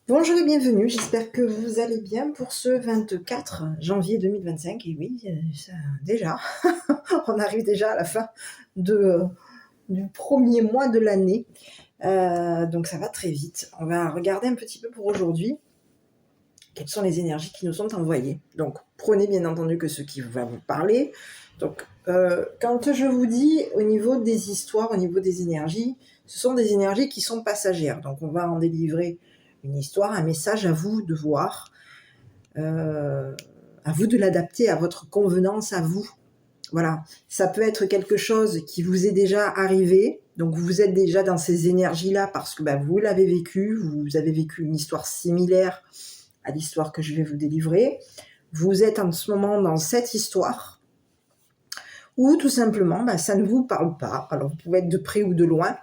Bonjour et bienvenue, j'espère que vous allez bien pour ce 24 janvier 2025. Et oui, déjà, on arrive déjà à la fin du premier mois de l'année. Donc ça va très vite. On va regarder un petit peu pour aujourd'hui quelles sont les énergies qui nous sont envoyées. Donc prenez bien entendu que ce qui va vous parler. Donc quand je vous dis au niveau des histoires, au niveau des énergies, ce sont des énergies qui sont passagères. Donc on va en délivrer une histoire, un message à vous de voir, à vous de l'adapter à votre convenance, à vous. Voilà, ça peut être quelque chose qui vous est déjà arrivé, donc vous êtes déjà dans ces énergies-là parce que vous l'avez vécu, vous avez vécu une histoire similaire à l'histoire que je vais vous délivrer. Vous êtes en ce moment dans cette histoire, ou tout simplement, ça ne vous parle pas. Alors vous pouvez être de près ou de loin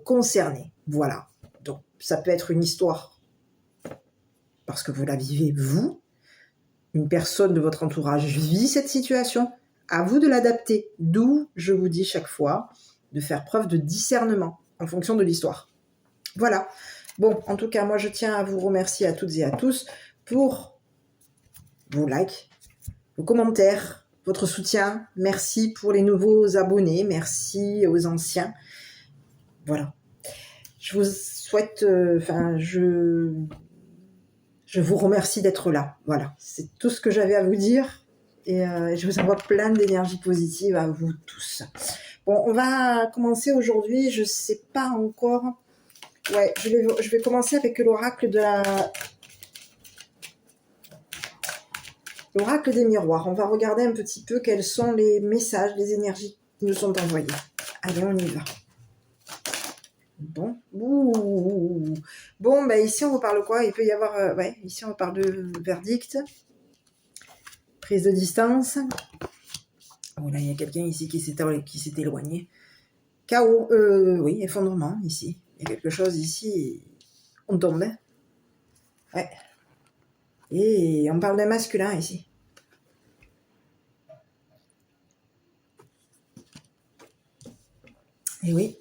concerné. Voilà. Donc ça peut être une histoire parce que vous la vivez vous, une personne de votre entourage vit cette situation, à vous de l'adapter. D'où je vous dis chaque fois de faire preuve de discernement en fonction de l'histoire. Voilà. Bon, en tout cas, moi je tiens à vous remercier à toutes et à tous pour vos likes, vos commentaires, votre soutien. Merci pour les nouveaux abonnés, merci aux anciens. Voilà. Je vous souhaite, je vous remercie d'être là. Voilà, c'est tout ce que j'avais à vous dire. Et je vous envoie plein d'énergie positive à vous tous. Bon, on va commencer aujourd'hui. Je ne sais pas encore. Ouais, je vais commencer avec l'oracle l'oracle des miroirs. On va regarder un petit peu quels sont les messages, les énergies qui nous sont envoyés. Allez, on y va. Bon, bon, ici on vous parle quoi? Il peut y avoir, ici on parle de verdict, prise de distance. Oh là, il y a quelqu'un ici qui s'est éloigné. Chaos, oui, effondrement ici. Il y a quelque chose ici, on tombe. Ouais. Et on parle d'un masculin ici. Et oui.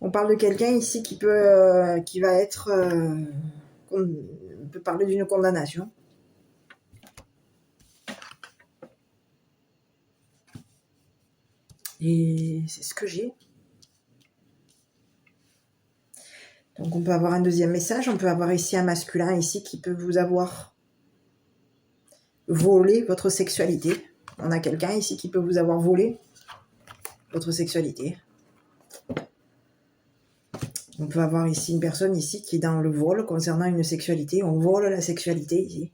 On parle de quelqu'un ici qui va être, on peut parler d'une condamnation. Et c'est ce que j'ai. Donc on peut avoir un deuxième message. On peut avoir ici un masculin ici qui peut vous avoir volé votre sexualité. On a quelqu'un ici qui peut vous avoir volé votre sexualité. On peut avoir ici une personne ici qui est dans le vol concernant une sexualité. On vole la sexualité ici.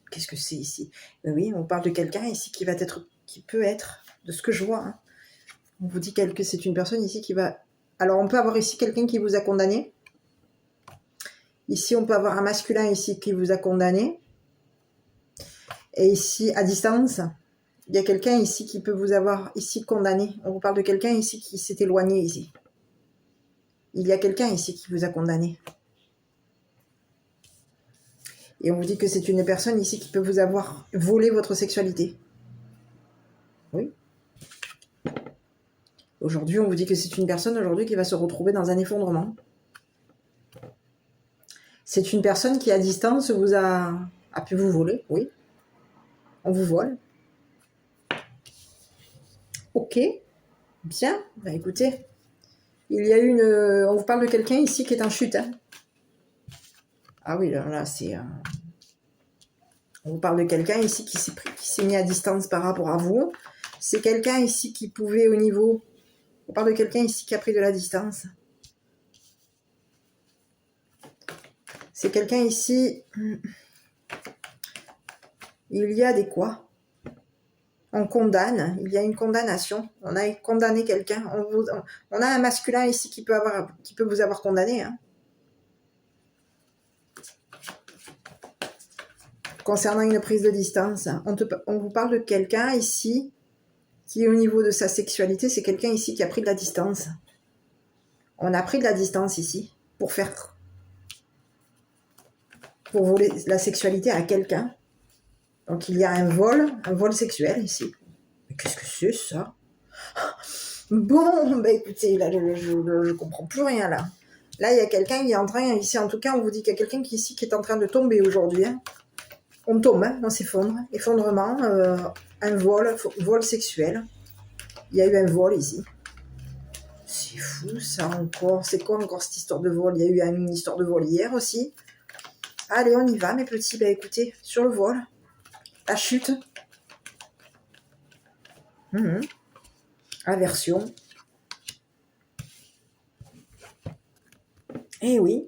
Qu'est-ce que c'est ici? Oui, on parle de quelqu'un ici qui peut être, de ce que je vois. Hein. On vous dit que c'est une personne ici qui va... Alors on peut avoir ici quelqu'un qui vous a condamné. Ici on peut avoir un masculin ici qui vous a condamné. Et ici à distance, il y a quelqu'un ici qui peut vous avoir ici condamné. On vous parle de quelqu'un ici qui s'est éloigné ici. Il y a quelqu'un ici qui vous a condamné. Et on vous dit que c'est une personne ici qui peut vous avoir volé votre sexualité. Oui. Aujourd'hui, on vous dit que c'est une personne aujourd'hui qui va se retrouver dans un effondrement. C'est une personne qui, à distance, a pu vous voler. Oui. On vous vole. Ok. Bien. Écoutez, il y a on vous parle de quelqu'un ici qui est en chute. Hein. Ah oui, là c'est... On vous parle de quelqu'un ici qui s'est mis à distance par rapport à vous. C'est quelqu'un ici qui pouvait au niveau... On parle de quelqu'un ici qui a pris de la distance. C'est quelqu'un ici... Il y a des quoi? On condamne. Il y a une condamnation. On a condamné quelqu'un. On a un masculin ici qui peut vous avoir condamné. Hein. Concernant une prise de distance, on vous parle de quelqu'un ici qui, au niveau de sa sexualité, c'est quelqu'un ici qui a pris de la distance. On a pris de la distance ici pour voler la sexualité à quelqu'un. Donc il y a un vol sexuel ici. Mais qu'est-ce que c'est ça? Bon, écoutez, là je comprends plus rien là. Là, il y a quelqu'un qui est en train, ici en tout cas, on vous dit qu'il y a quelqu'un qui, ici qui est en train de tomber aujourd'hui. Hein. On tombe, hein, on s'effondre. Effondrement, un vol sexuel. Il y a eu un vol ici. C'est fou ça encore. C'est quoi encore cette histoire de vol? Il y a eu une histoire de vol hier aussi. Allez, on y va mes petits. Ben écoutez, sur le vol, la chute. Aversion. Eh oui.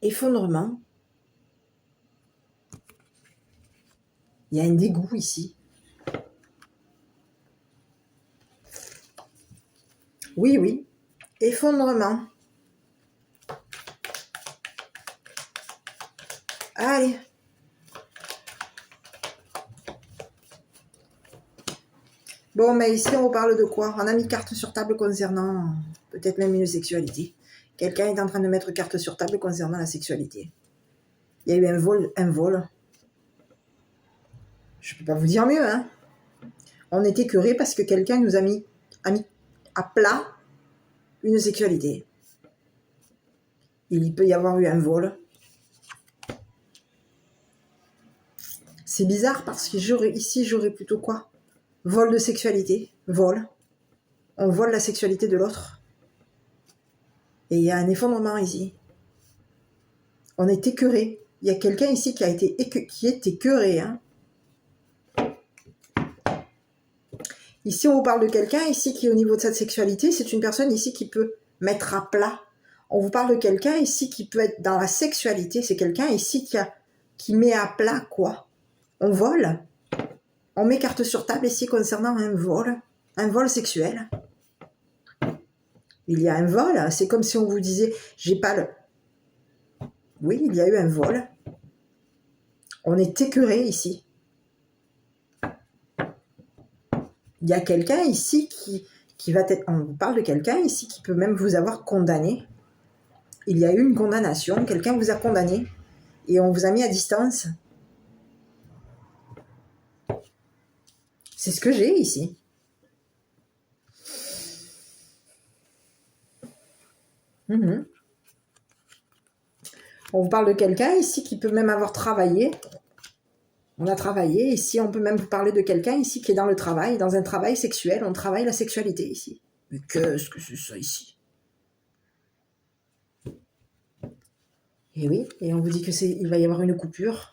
Effondrement. Il y a un dégoût ici. Oui, oui. Effondrement. Allez. Bon, mais ici, on parle de quoi? On a mis carte sur table concernant peut-être même une sexualité. Quelqu'un est en train de mettre carte sur table concernant la sexualité. Il y a eu un vol. Je peux pas vous dire mieux, hein. On est écœuré parce que quelqu'un nous a mis à plat une sexualité. Il peut y avoir eu un vol. C'est bizarre parce que j'aurais plutôt quoi? Vol de sexualité. Vol. On vole la sexualité de l'autre. Et il y a un effondrement ici. On est écœuré. Il y a quelqu'un ici qui est écœuré, hein. Ici, on vous parle de quelqu'un ici qui, au niveau de sa sexualité, c'est une personne ici qui peut mettre à plat. On vous parle de quelqu'un ici qui peut être dans la sexualité. C'est quelqu'un ici qui met à plat quoi? On vole. On met carte sur table ici concernant un vol sexuel. Il y a un vol. C'est comme si on vous disait, j'ai pas le... Oui, il y a eu un vol. On est écœuré ici. Il y a quelqu'un ici qui va être... On vous parle de quelqu'un ici qui peut même vous avoir condamné. Il y a eu une condamnation. Quelqu'un vous a condamné et on vous a mis à distance. C'est ce que j'ai ici. On vous parle de quelqu'un ici qui peut même avoir travaillé. On a travaillé. Ici, on peut même vous parler de quelqu'un ici qui est dans le travail, dans un travail sexuel. On travaille la sexualité ici. Mais qu'est-ce que c'est ça ici? Et oui, et on vous dit il va y avoir une coupure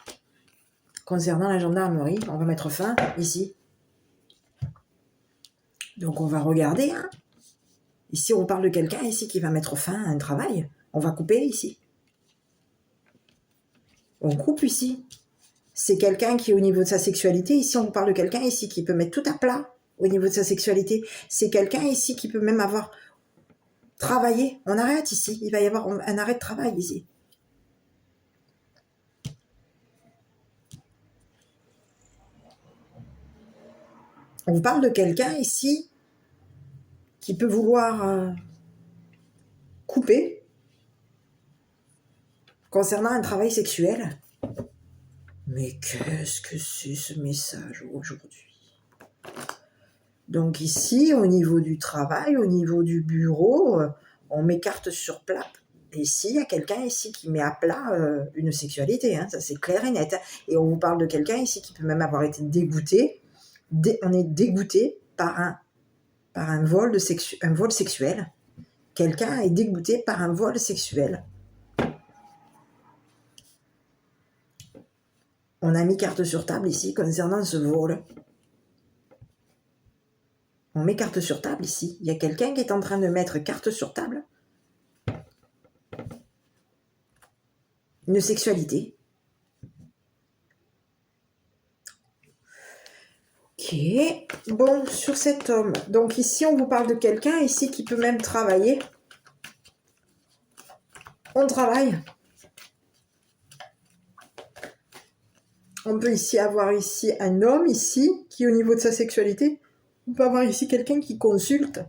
concernant la gendarmerie. On va mettre fin ici. Donc on va regarder. Hein. Ici, on parle de quelqu'un ici qui va mettre fin à un travail. On va couper ici. On coupe ici. C'est quelqu'un qui, au niveau de sa sexualité, ici, on vous parle de quelqu'un ici qui peut mettre tout à plat au niveau de sa sexualité. C'est quelqu'un ici qui peut même avoir travaillé. On arrête ici. Il va y avoir un arrêt de travail ici. On vous parle de quelqu'un ici qui peut vouloir couper concernant un travail sexuel. Mais qu'est-ce que c'est ce message aujourd'hui? Donc ici, au niveau du travail, au niveau du bureau, on met carte sur plat. Et ici, il y a quelqu'un ici qui met à plat une sexualité, hein, ça c'est clair et net. Et on vous parle de quelqu'un ici qui peut même avoir été dégoûté. On est dégoûté par un vol sexuel. Quelqu'un est dégoûté par un vol sexuel. On a mis carte sur table ici concernant ce vol. On met carte sur table ici. Il y a quelqu'un qui est en train de mettre carte sur table. Une sexualité. Ok. Bon, sur cet homme. Donc ici, on vous parle de quelqu'un ici qui peut même travailler. On travaille. On peut ici avoir ici un homme ici qui, au niveau de sa sexualité, on peut avoir ici quelqu'un qui consulte.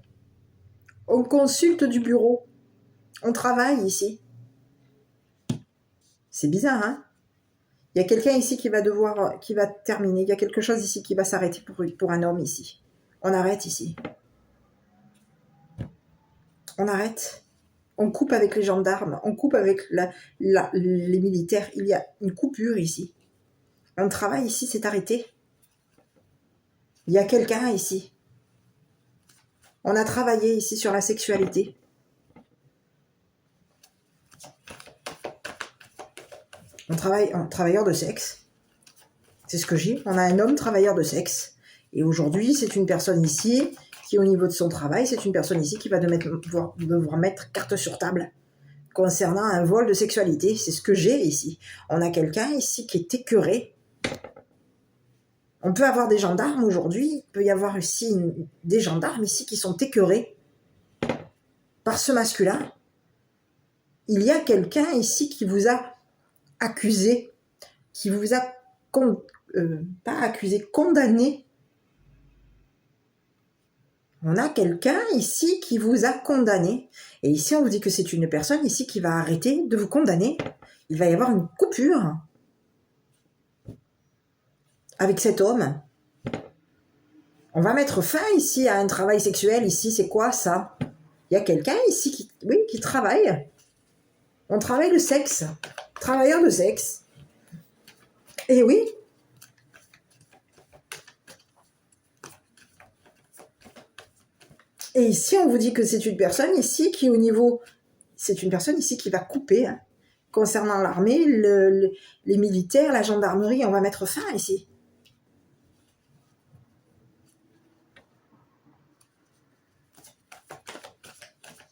On consulte du bureau. On travaille ici. C'est bizarre, hein? Il y a quelqu'un ici qui va terminer. Il y a quelque chose ici qui va s'arrêter pour un homme ici. On arrête ici. On arrête. On coupe avec les gendarmes, on coupe avec les militaires. Il y a une coupure ici. Un travail ici, c'est arrêté. Il y a quelqu'un ici. On a travaillé ici sur la sexualité. On travaille en travailleur de sexe. C'est ce que j'ai. On a un homme travailleur de sexe. Et aujourd'hui, c'est une personne ici qui, au niveau de son travail, c'est une personne ici qui va devoir mettre carte sur table concernant un vol de sexualité. C'est ce que j'ai ici. On a quelqu'un ici qui est écœuré. On peut avoir des gendarmes aujourd'hui. Il peut y avoir ici des gendarmes ici qui sont écœurés par ce masculin. Il y a quelqu'un ici qui vous a accusé, qui vous a pas accusé, condamné. On a quelqu'un ici qui vous a condamné. Et ici, on vous dit que c'est une personne ici qui va arrêter de vous condamner. Il va y avoir une coupure avec cet homme. On va mettre fin ici à un travail sexuel. Ici, c'est quoi ça? Il y a quelqu'un ici qui travaille. On travaille le sexe. Travailleur de sexe. Et oui. Et ici, on vous dit que c'est une personne ici qui, au niveau... C'est une personne ici qui va couper. Hein, concernant l'armée, les militaires, la gendarmerie, on va mettre fin ici.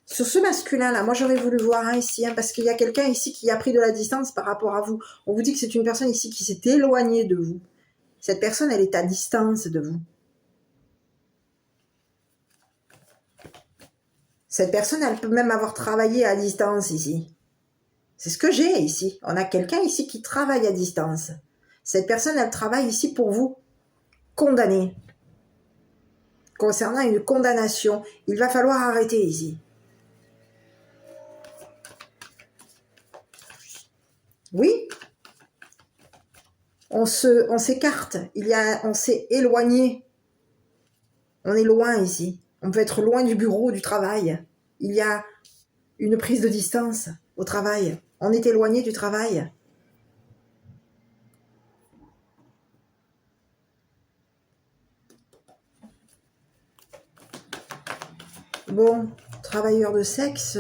Sur ce masculin-là, moi j'aurais voulu voir ici, parce qu'il y a quelqu'un ici qui a pris de la distance par rapport à vous. On vous dit que c'est une personne ici qui s'est éloignée de vous. Cette personne, elle est à distance de vous. Cette personne, elle peut même avoir travaillé à distance ici. C'est ce que j'ai ici. On a quelqu'un ici qui travaille à distance. Cette personne, elle travaille ici pour vous condamner. Concernant une condamnation, il va falloir arrêter ici. Oui, on s'écarte, on s'est éloigné. On est loin ici. On peut être loin du bureau, du travail. Il y a une prise de distance au travail. On est éloigné du travail. Bon, travailleur de sexe,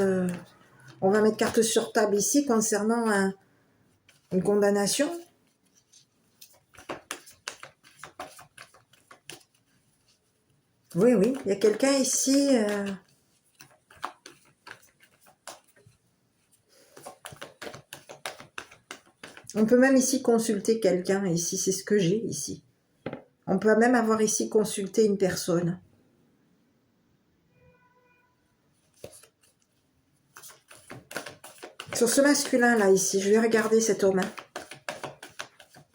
on va mettre carte sur table ici concernant une condamnation. Oui, il y a quelqu'un ici... On peut même ici consulter quelqu'un, ici, c'est ce que j'ai ici. On peut même avoir ici consulté une personne. Sur ce masculin-là, ici, je vais regarder cet homme.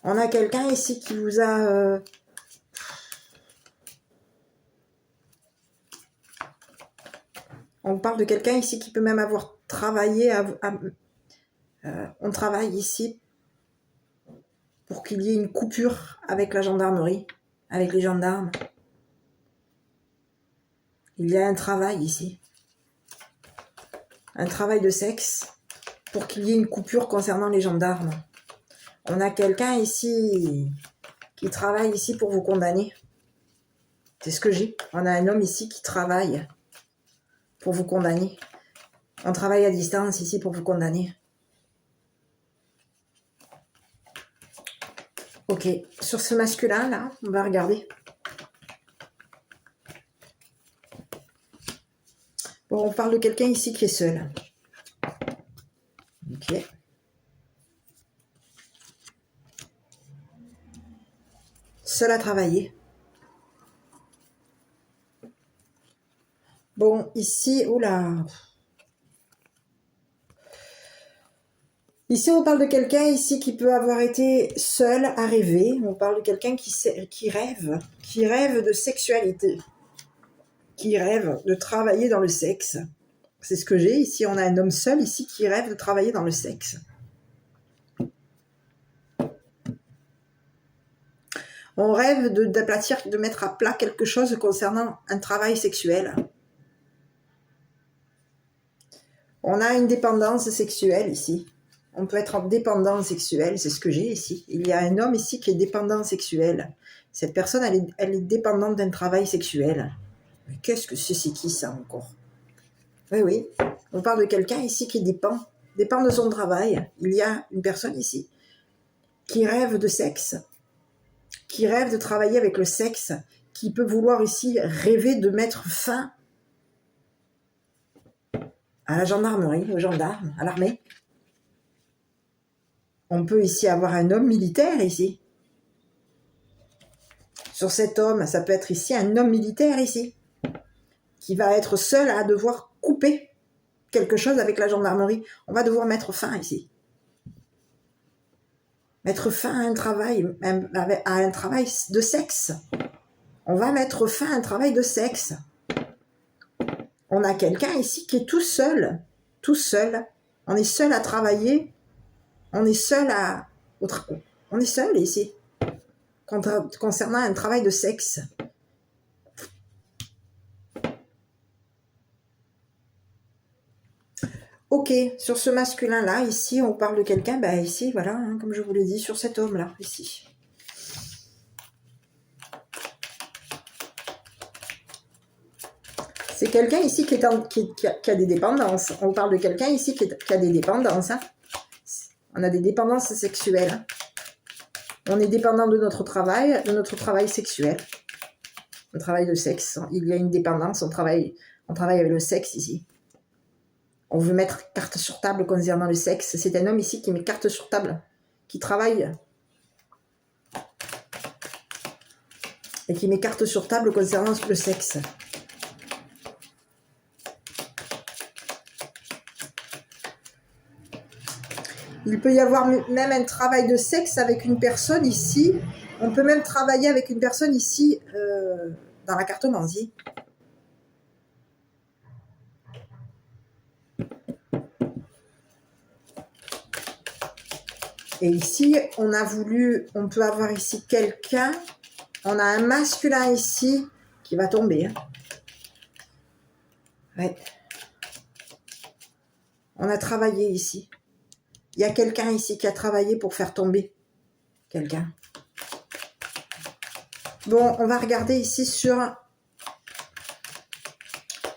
On a quelqu'un ici qui vous a... On parle de quelqu'un ici qui peut même avoir travaillé on travaille ici pour qu'il y ait une coupure avec la gendarmerie, avec les gendarmes. Il y a un travail ici. Un travail de sexe pour qu'il y ait une coupure concernant les gendarmes. On a quelqu'un ici qui travaille ici pour vous condamner. C'est ce que j'ai. On a un homme ici qui travaille pour vous condamner. On travaille à distance ici pour vous condamner. Ok, sur ce masculin-là, on va regarder. Bon, on parle de quelqu'un ici qui est seul. Ok. Seul à travailler. Bon, ici, oula. Ici, on parle de quelqu'un ici qui peut avoir été seul à rêver. On parle de quelqu'un qui rêve de sexualité, qui rêve de travailler dans le sexe. C'est ce que j'ai ici. On a un homme seul ici qui rêve de travailler dans le sexe. On rêve d'aplatir, de mettre à plat quelque chose concernant un travail sexuel. On a une dépendance sexuelle ici. On peut être en dépendance sexuelle, c'est ce que j'ai ici. Il y a un homme ici qui est dépendant sexuel. Cette personne, elle est dépendante d'un travail sexuel. Mais qu'est-ce que c'est qui ça encore? Oui, oui. On parle de quelqu'un ici qui dépend de son travail. Il y a une personne ici qui rêve de sexe, qui rêve de travailler avec le sexe, qui peut vouloir ici rêver de mettre fin à la gendarmerie, aux gendarmes, à l'armée. On peut ici avoir un homme militaire ici. Sur cet homme, ça peut être ici un homme militaire ici, qui va être seul à devoir couper quelque chose avec la gendarmerie. On va devoir mettre fin ici. Mettre fin à un travail de sexe. On va mettre fin à un travail de sexe. On a quelqu'un ici qui est tout seul. Tout seul. On est seul à travailler. On est seul on est seul ici. Concernant un travail de sexe. Ok, sur ce masculin-là, ici, on parle de quelqu'un, ben ici, voilà, hein, comme je vous l'ai dit, sur cet homme-là, ici. C'est quelqu'un ici qui a des dépendances. On parle de quelqu'un ici qui a des dépendances. Hein. On a des dépendances sexuelles. On est dépendant de notre travail sexuel. Le travail de sexe. Il y a une dépendance, on travaille avec le sexe ici. On veut mettre carte sur table concernant le sexe. C'est un homme ici qui met carte sur table, qui travaille et qui met carte sur table concernant le sexe. Il peut y avoir même un travail de sexe avec une personne ici. On peut même travailler avec une personne ici dans la cartomancie. Et ici, on peut avoir ici quelqu'un, on a un masculin ici qui va tomber. Hein. Ouais. On a travaillé ici. Il y a quelqu'un ici qui a travaillé pour faire tomber quelqu'un. Bon, on va regarder ici sur...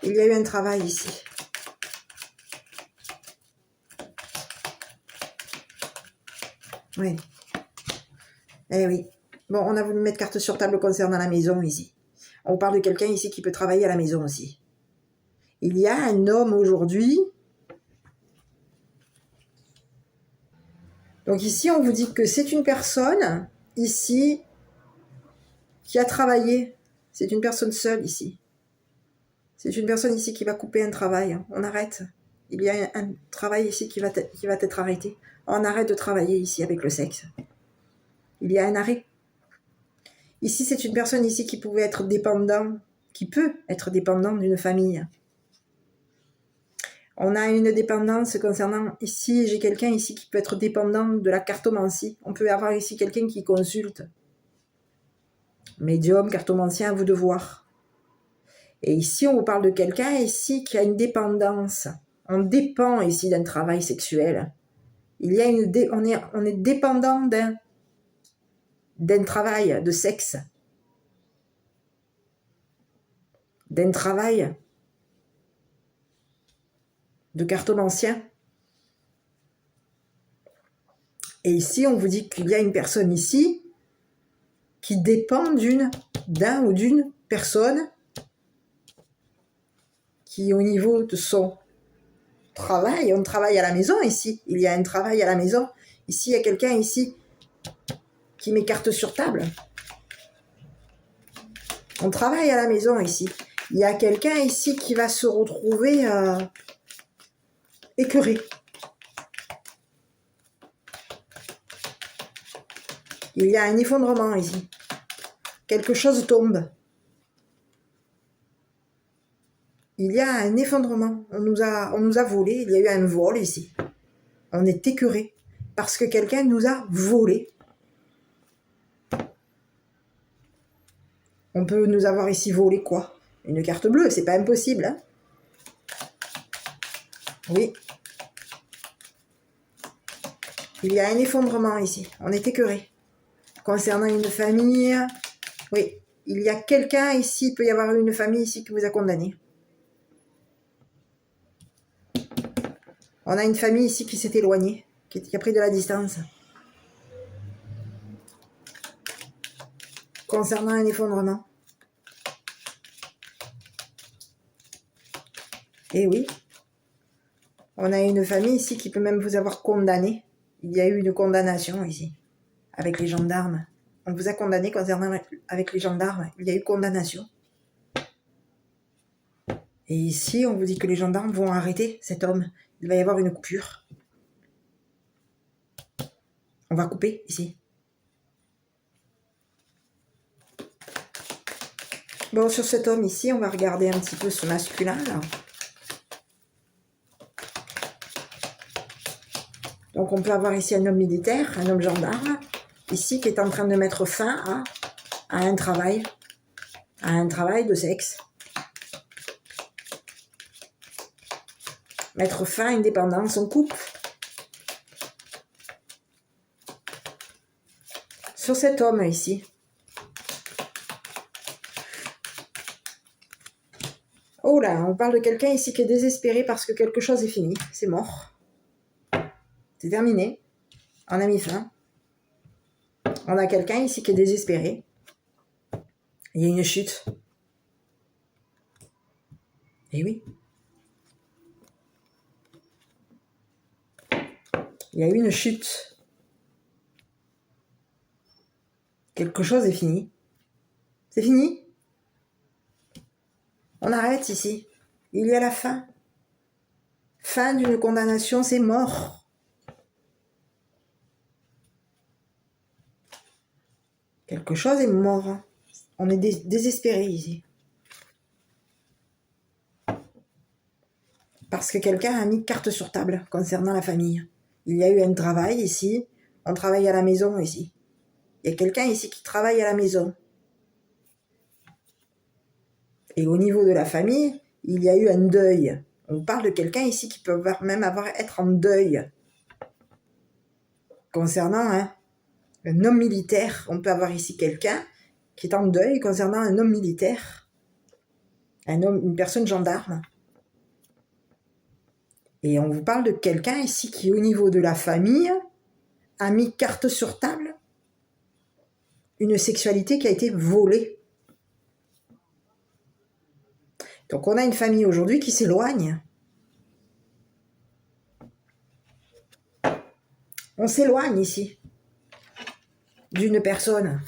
Il y a eu un travail ici. Oui. Eh oui. Bon, on a voulu mettre carte sur table concernant la maison ici. On parle de quelqu'un ici qui peut travailler à la maison aussi. Il y a un homme aujourd'hui. Donc ici, on vous dit que c'est une personne ici qui a travaillé. C'est une personne seule ici. C'est une personne ici qui va couper un travail. On arrête. Il y a un travail ici qui va être arrêté. On arrête de travailler ici avec le sexe. Il y a un arrêt. Ici, c'est une personne ici qui pouvait être dépendant, qui peut être dépendant d'une famille. On a une dépendance concernant... Ici, j'ai quelqu'un ici qui peut être dépendant de la cartomancie. On peut avoir ici quelqu'un qui consulte. Médium, cartomancien, à vous de voir. Et ici, on vous parle de quelqu'un ici qui a une dépendance. On dépend ici d'un travail sexuel. Il y a on est dépendant d'un travail de sexe. D'un travail de cartomancien. Et ici, on vous dit qu'il y a une personne ici qui dépend d'un ou d'une personne qui, au niveau de son travail, on travaille à la maison ici. Il y a un travail à la maison. Ici, il y a quelqu'un ici qui met carte sur table. On travaille à la maison ici. Il y a quelqu'un ici qui va se retrouver écœuré. Il y a un effondrement ici. Quelque chose tombe. Il y a un effondrement. On nous a volé. Il y a eu un vol ici. On est écœuré parce que quelqu'un nous a volé. On peut nous avoir ici volé quoi? Une carte bleue, c'est pas impossible. Hein, Oui. Il y a un effondrement ici. On est écœuré. Concernant une famille, oui. Il y a quelqu'un ici, il peut y avoir une famille ici qui vous a condamné. On a une famille ici qui s'est éloignée, qui a pris de la distance. Concernant un effondrement. Et oui. On a une famille ici qui peut même vous avoir condamné. Il y a eu une condamnation ici, avec les gendarmes. On vous a condamné concernant avec les gendarmes. Il y a eu condamnation. Et ici, on vous dit que les gendarmes vont arrêter cet homme. Il va y avoir une coupure. On va couper ici. Bon, sur cet homme ici, on va regarder un petit peu ce masculin là. Donc on peut avoir ici un homme militaire, un homme gendarme, ici qui est en train de mettre fin à un travail de sexe. Mettre fin à une dépendance, on coupe. Sur cet homme ici. Oh là, on parle de quelqu'un ici qui est désespéré parce que quelque chose est fini, c'est mort. C'est terminé. On a mis fin. On a quelqu'un ici qui est désespéré. Il y a une chute. Eh oui. Il y a eu une chute. Quelque chose est fini. C'est fini. On arrête ici. Il y a la fin. Fin d'une condamnation, c'est mort. Quelque chose est mort. On est désespéré ici. Parce que quelqu'un a mis carte sur table concernant la famille. Il y a eu un travail ici. On travaille à la maison ici. Il y a quelqu'un ici qui travaille à la maison. Et au niveau de la famille, il y a eu un deuil. On parle de quelqu'un ici qui peut même être en deuil. Concernant un homme militaire, on peut avoir ici quelqu'un qui est en deuil concernant un homme militaire. Une personne gendarme. Et on vous parle de quelqu'un ici qui, au niveau de la famille, a mis carte sur table une sexualité qui a été volée. Donc on a une famille aujourd'hui qui s'éloigne. On s'éloigne ici d'une personne.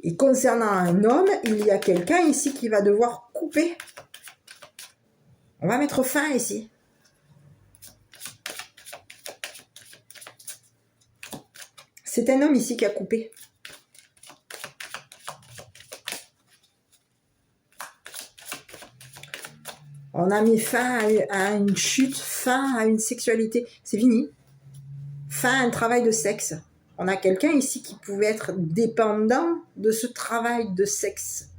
Et concernant un homme, il y a quelqu'un ici qui va devoir couper. On va mettre fin ici. C'est un homme ici qui a coupé. On a mis fin à une chute, fin à une sexualité. C'est fini. Fin à un travail de sexe. On a quelqu'un ici qui pouvait être dépendant de ce travail de sexe.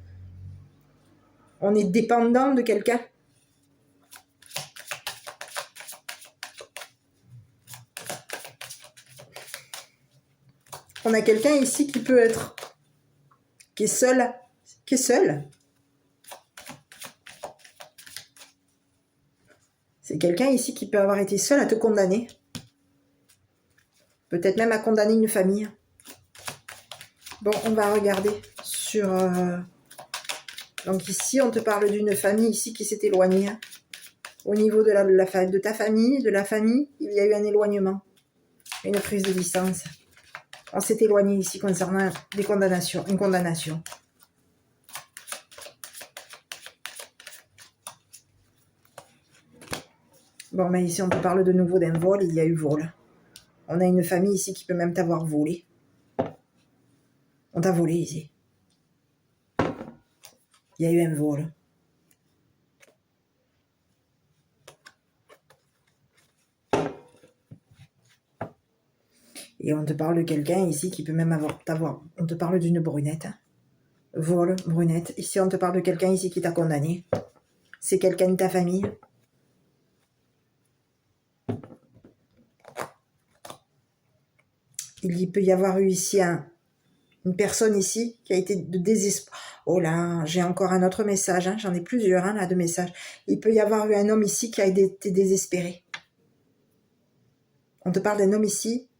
On est dépendant de quelqu'un. On a quelqu'un ici qui peut être, qui est seul. C'est quelqu'un ici qui peut avoir été seul à te condamner. Peut-être même à condamner une famille. Bon, on va regarder sur... Donc ici, on te parle d'une famille ici qui s'est éloignée. Au niveau de ta famille, de la famille, il y a eu un éloignement. Une prise de distance. On s'est éloigné ici concernant une condamnation. Bon, mais ici, on te parle de nouveau d'un vol. Il y a eu vol. On a une famille ici qui peut même t'avoir volé. On t'a volé ici. Il y a eu un vol. Et on te parle de quelqu'un ici qui peut même t'avoir... On te parle d'une brunette. Vol, brunette. Ici, on te parle de quelqu'un ici qui t'a condamné. c'est quelqu'un de ta famille. Il peut y avoir eu ici une personne ici qui a été de désespoir. Oh là, j'ai encore un autre message, hein. J'en ai plusieurs là de messages. Il peut y avoir eu un homme ici qui a été désespéré. On te parle d'un homme ici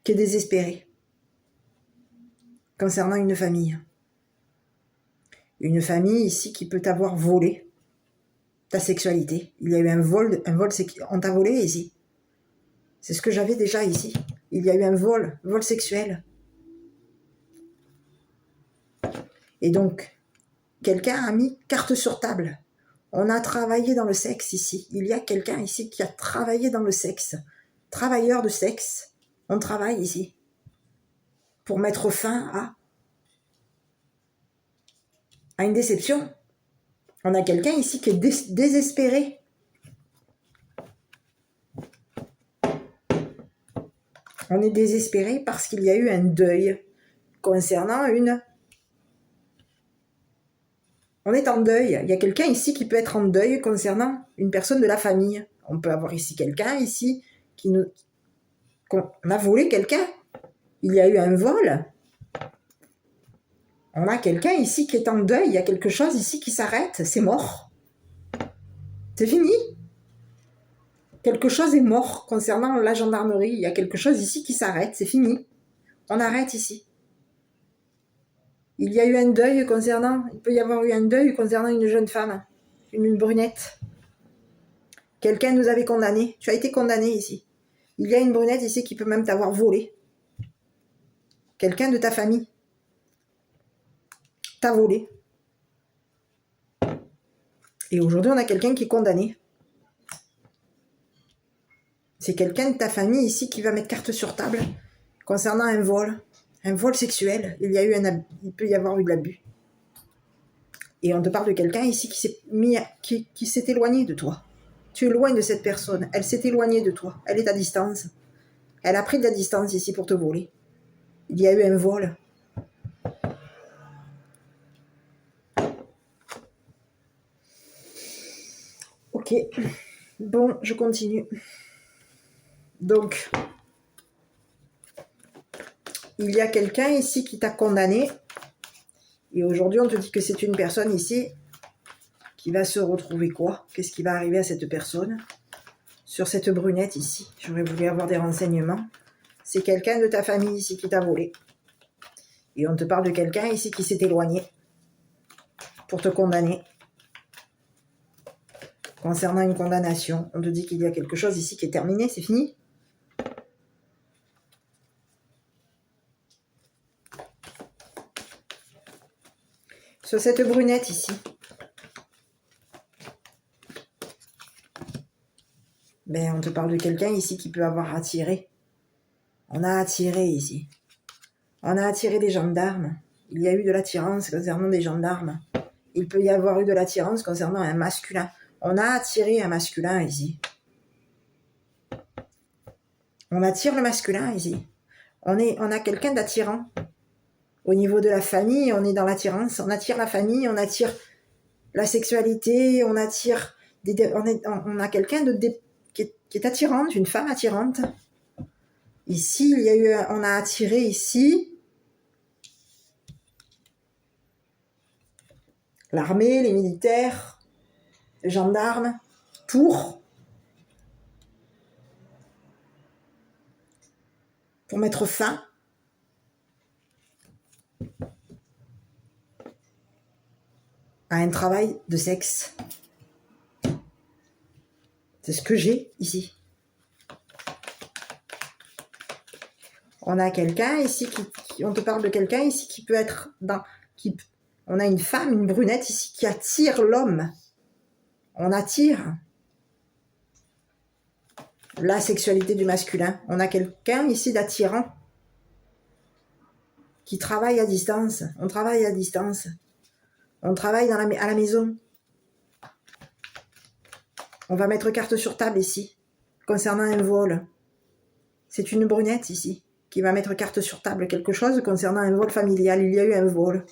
qui est désespéré concernant une famille. Une famille ici qui peut t'avoir volé ta sexualité. Il y a eu un vol on t'a volé ici. C'est ce que j'avais déjà ici. Il y a eu un vol sexuel. Et donc, quelqu'un a mis carte sur table. On a travaillé dans le sexe ici. Il y a quelqu'un ici qui a travaillé dans le sexe. Travailleur de sexe. On travaille ici. Pour mettre fin à une déception. On a quelqu'un ici qui est désespéré. On est désespéré parce qu'il y a eu un deuil concernant On est en deuil. Il y a quelqu'un ici qui peut être en deuil concernant une personne de la famille. On peut avoir ici quelqu'un ici qu'on a volé quelqu'un. Il y a eu un vol. On a quelqu'un ici qui est en deuil. Il y a quelque chose ici qui s'arrête. C'est mort. C'est fini. Quelque chose est mort concernant la gendarmerie. Il y a quelque chose ici qui s'arrête. C'est fini. On arrête ici. Il y a eu un deuil il peut y avoir eu un deuil concernant une jeune femme, une brunette. Quelqu'un nous avait condamnés. Tu as été condamné ici. Il y a une brunette ici qui peut même t'avoir volé. Quelqu'un de ta famille t'a volé. Et aujourd'hui, on a quelqu'un qui est condamné. C'est quelqu'un de ta famille ici qui va mettre carte sur table concernant un vol sexuel. Il peut y avoir eu de l'abus. Et on te parle de quelqu'un ici qui s'est éloigné de toi. Tu es loin de cette personne. Elle s'est éloignée de toi. Elle est à distance. Elle a pris de la distance ici pour te voler. Il y a eu un vol. Ok. Bon, je continue. Donc, il y a quelqu'un ici qui t'a condamné. Et aujourd'hui, on te dit que c'est une personne ici qui va se retrouver quoi? Qu'est-ce qui va arriver à cette personne? Sur cette brunette ici, j'aurais voulu avoir des renseignements. C'est quelqu'un de ta famille ici qui t'a volé. Et on te parle de quelqu'un ici qui s'est éloigné pour te condamner. Concernant une condamnation, on te dit qu'il y a quelque chose ici qui est terminé, c'est fini. Sur cette brunette ici, on te parle de quelqu'un ici qui peut avoir attiré. On a attiré ici. On a attiré des gendarmes. Il y a eu de l'attirance concernant des gendarmes. Il peut y avoir eu de l'attirance concernant un masculin. On a attiré un masculin ici. On attire le masculin ici. On a quelqu'un d'attirant. Au niveau de la famille, on est dans l'attirance. On attire la famille, on attire la sexualité, on attire... on a quelqu'un qui est attirante, une femme attirante. Ici, on a attiré ici l'armée, les militaires, les gendarmes, pour mettre fin à un travail de sexe. C'est ce que j'ai ici. On a quelqu'un ici on te parle de quelqu'un ici qui peut être on a une femme, une brunette ici qui attire l'homme. On attire la sexualité du masculin. On a quelqu'un ici d'attirant qui travaille à distance. On travaille à distance. On travaille à la maison. On va mettre carte sur table ici, concernant un vol. C'est une brunette ici, qui va mettre carte sur table quelque chose concernant un vol familial. Il y a eu un vol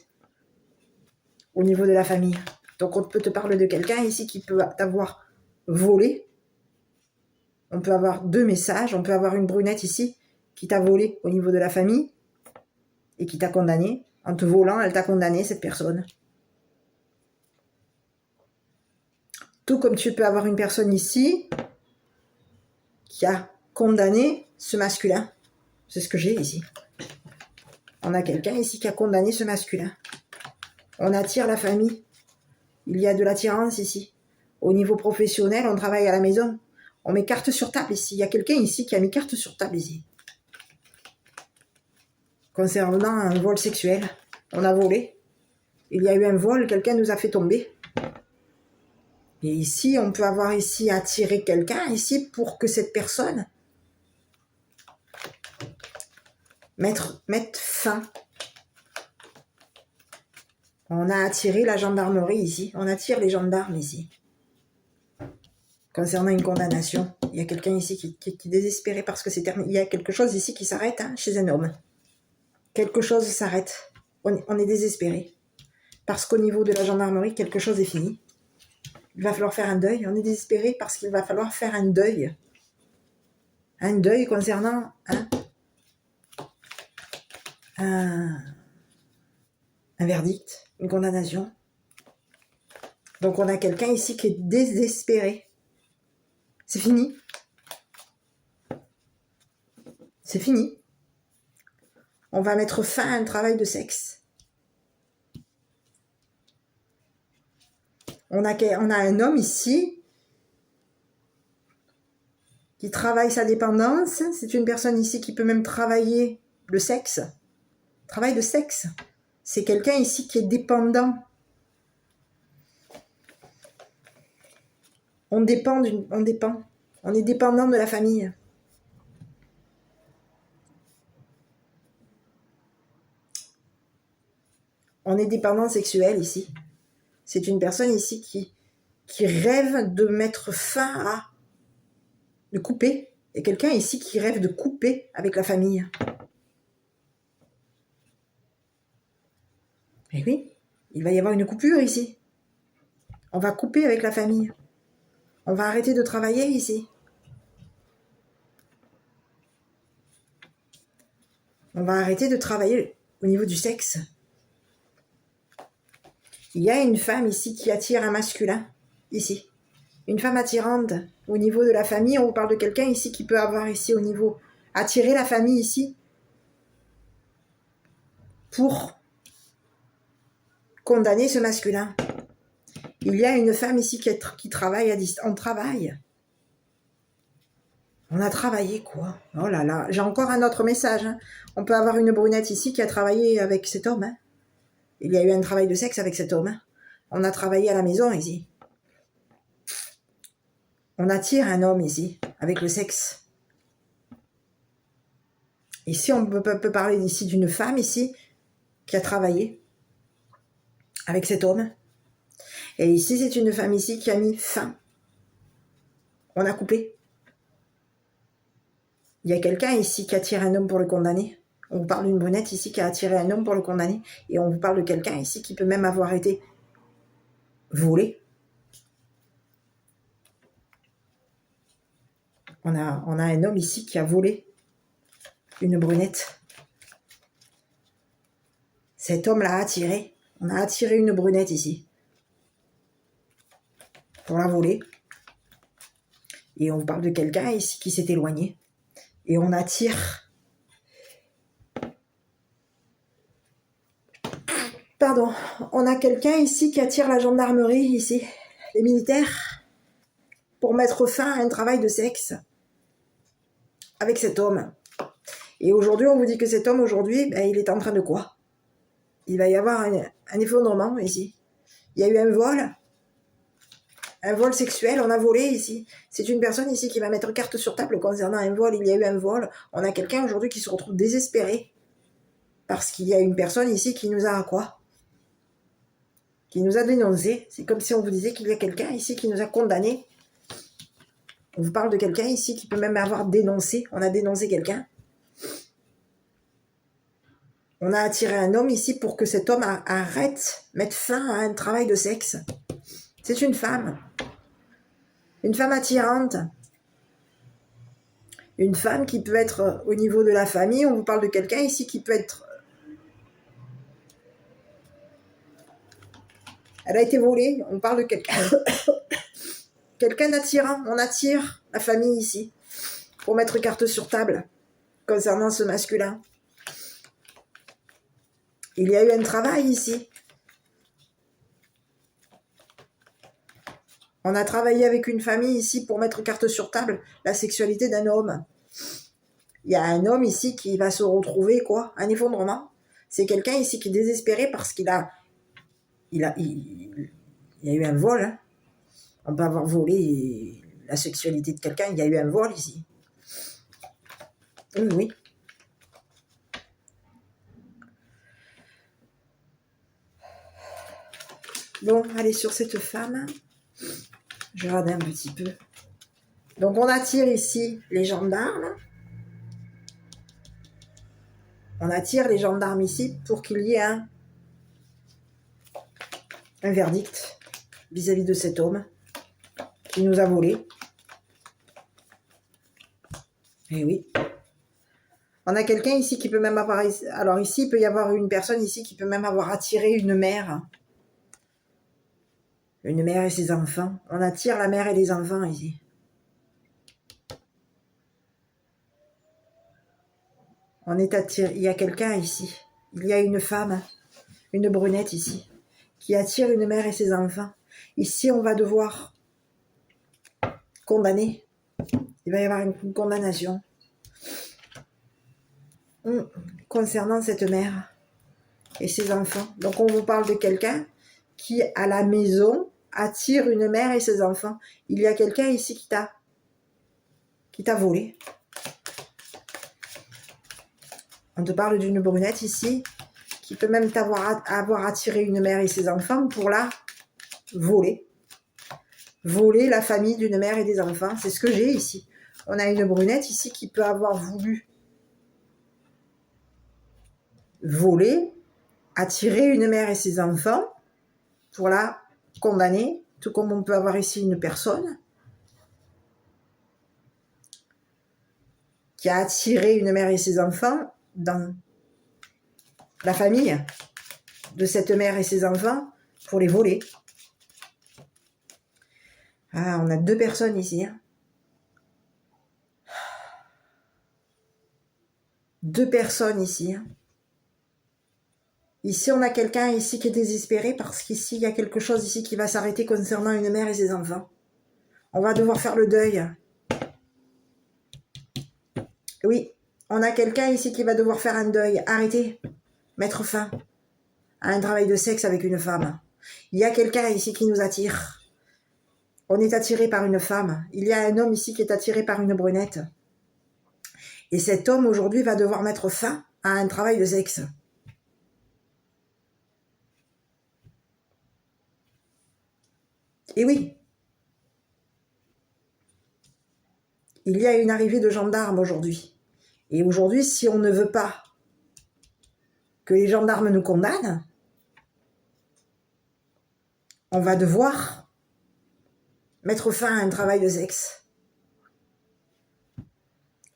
au niveau de la famille. Donc on peut te parler de quelqu'un ici qui peut t'avoir volé. On peut avoir 2 messages. On peut avoir une brunette ici qui t'a volé au niveau de la famille et qui t'a condamné. En te volant, elle t'a condamné, cette personne. Tout comme tu peux avoir une personne ici qui a condamné ce masculin. C'est ce que j'ai ici. On a quelqu'un ici qui a condamné ce masculin. On attire la famille. Il y a de l'attirance ici. Au niveau professionnel, on travaille à la maison. On met carte sur table ici. Il y a quelqu'un ici qui a mis carte sur table ici. Concernant un vol sexuel, on a volé. Il y a eu un vol, quelqu'un nous a fait tomber. Et ici, on peut avoir ici attiré quelqu'un ici pour que cette personne mette fin. On a attiré la gendarmerie ici. On attire les gendarmes ici. Concernant une condamnation, il y a quelqu'un ici qui est désespéré parce que c'est terminé. Il y a quelque chose ici qui s'arrête chez un homme. Quelque chose s'arrête. On est désespéré. Parce qu'au niveau de la gendarmerie, quelque chose est fini. Il va falloir faire un deuil. On est désespéré parce qu'il va falloir faire un deuil. Un deuil concernant un verdict, une condamnation. Donc on a quelqu'un ici qui est désespéré. C'est fini. C'est fini. On va mettre fin à un travail de sexe. On a un homme ici qui travaille sa dépendance. C'est une personne ici qui peut même travailler le sexe. Travail de sexe. C'est quelqu'un ici qui est dépendant. On dépend. On est dépendant de la famille. On est dépendant sexuel ici. C'est une personne ici qui rêve de mettre fin de couper. Il y a quelqu'un ici qui rêve de couper avec la famille. Et oui, il va y avoir une coupure ici. On va couper avec la famille. On va arrêter de travailler ici. On va arrêter de travailler au niveau du sexe. Il y a une femme ici qui attire un masculin, ici. Une femme attirante au niveau de la famille. On vous parle de quelqu'un ici qui peut avoir ici au niveau... attirer la famille ici pour condamner ce masculin. Il y a une femme ici qui travaille à distance. On travaille. On a travaillé quoi? Oh là là, j'ai encore un autre message. On peut avoir une brunette ici qui a travaillé avec cet homme. Il y a eu un travail de sexe avec cet homme. On a travaillé à la maison ici. On attire un homme ici, avec le sexe. Ici, on peut parler ici d'une femme ici, qui a travaillé avec cet homme. Et ici, c'est une femme ici qui a mis fin. On a coupé. Il y a quelqu'un ici qui attire un homme pour le condamner. On vous parle d'une brunette ici qui a attiré un homme pour le condamner. Et on vous parle de quelqu'un ici qui peut même avoir été volé. On a un homme ici qui a volé une brunette. Cet homme l'a attiré. On a attiré une brunette ici. Pour la voler. Et on vous parle de quelqu'un ici qui s'est éloigné. Et on attire... Pardon. On a quelqu'un ici qui attire la gendarmerie ici. Les militaires. Pour mettre fin à un travail de sexe. Avec cet homme. Et aujourd'hui, on vous dit que cet homme, aujourd'hui, il est en train de quoi? Il va y avoir un effondrement ici. Il y a eu un vol sexuel, on a volé ici. C'est une personne ici qui va mettre carte sur table concernant un vol. Il y a eu un vol. On a quelqu'un aujourd'hui qui se retrouve désespéré. Parce qu'il y a une personne ici qui nous a quoi? Qui nous a dénoncé. C'est comme si on vous disait qu'il y a quelqu'un ici qui nous a condamné. On vous parle de quelqu'un ici qui peut même avoir dénoncé. On a dénoncé quelqu'un. On a attiré un homme ici pour que cet homme arrête, mette fin à un travail de sexe. C'est une femme attirante. Une femme qui peut être au niveau de la famille. On vous parle de quelqu'un ici qui peut être... Elle a été volée. On parle de quelqu'un quelqu'un d'attirant. On attire la famille ici pour mettre carte sur table concernant ce masculin. Il y a eu un travail ici. On a travaillé avec une famille ici pour mettre carte sur table la sexualité d'un homme. Il y a un homme ici qui va se retrouver, quoi, un effondrement. C'est quelqu'un ici qui est désespéré parce qu'il a... Il y a eu un vol. Hein. On peut avoir volé la sexualité de quelqu'un. Il y a eu un vol ici. Oui, oui. Bon, allez, sur cette femme, je regarde un petit peu. Donc, on attire ici les gendarmes. On attire les gendarmes ici pour qu'il y ait un verdict vis-à-vis de cet homme qui nous a volé. Eh oui. On a quelqu'un ici qui peut même avoir... Alors ici, il peut y avoir une personne ici qui peut même avoir attiré une mère. Une mère et ses enfants. On attire la mère et les enfants ici. On est attiré. Il y a quelqu'un ici. Il y a une femme, une brunette ici, qui attire une mère et ses enfants. Ici, on va devoir condamner. Il va y avoir une condamnation concernant cette mère et ses enfants. Donc, on vous parle de quelqu'un qui, à la maison, attire une mère et ses enfants. Il y a quelqu'un ici qui t'a volé. On te parle d'une brunette ici qui peut même avoir attiré une mère et ses enfants pour la voler. Voler la famille d'une mère et des enfants. C'est ce que j'ai ici. On a une brunette ici qui peut avoir voulu voler, attirer une mère et ses enfants pour la condamner, tout comme on peut avoir ici une personne qui a attiré une mère et ses enfants dans la famille de cette mère et ses enfants pour les voler. Ah, on a 2 personnes ici. Hein. 2 personnes ici. Hein. Ici, on a quelqu'un ici qui est désespéré parce qu'ici, il y a quelque chose ici qui va s'arrêter concernant une mère et ses enfants. On va devoir faire le deuil. Oui, on a quelqu'un ici qui va devoir faire un deuil. Arrêter, mettre fin à un travail de sexe avec une femme. Il y a quelqu'un ici qui nous attire. On est attiré par une femme. Il y a un homme ici qui est attiré par une brunette. Et cet homme, aujourd'hui, va devoir mettre fin à un travail de sexe. Et oui, il y a une arrivée de gendarmes aujourd'hui. Et aujourd'hui, si on ne veut pas que les gendarmes nous condamnent, on va devoir mettre fin à un travail de sexe.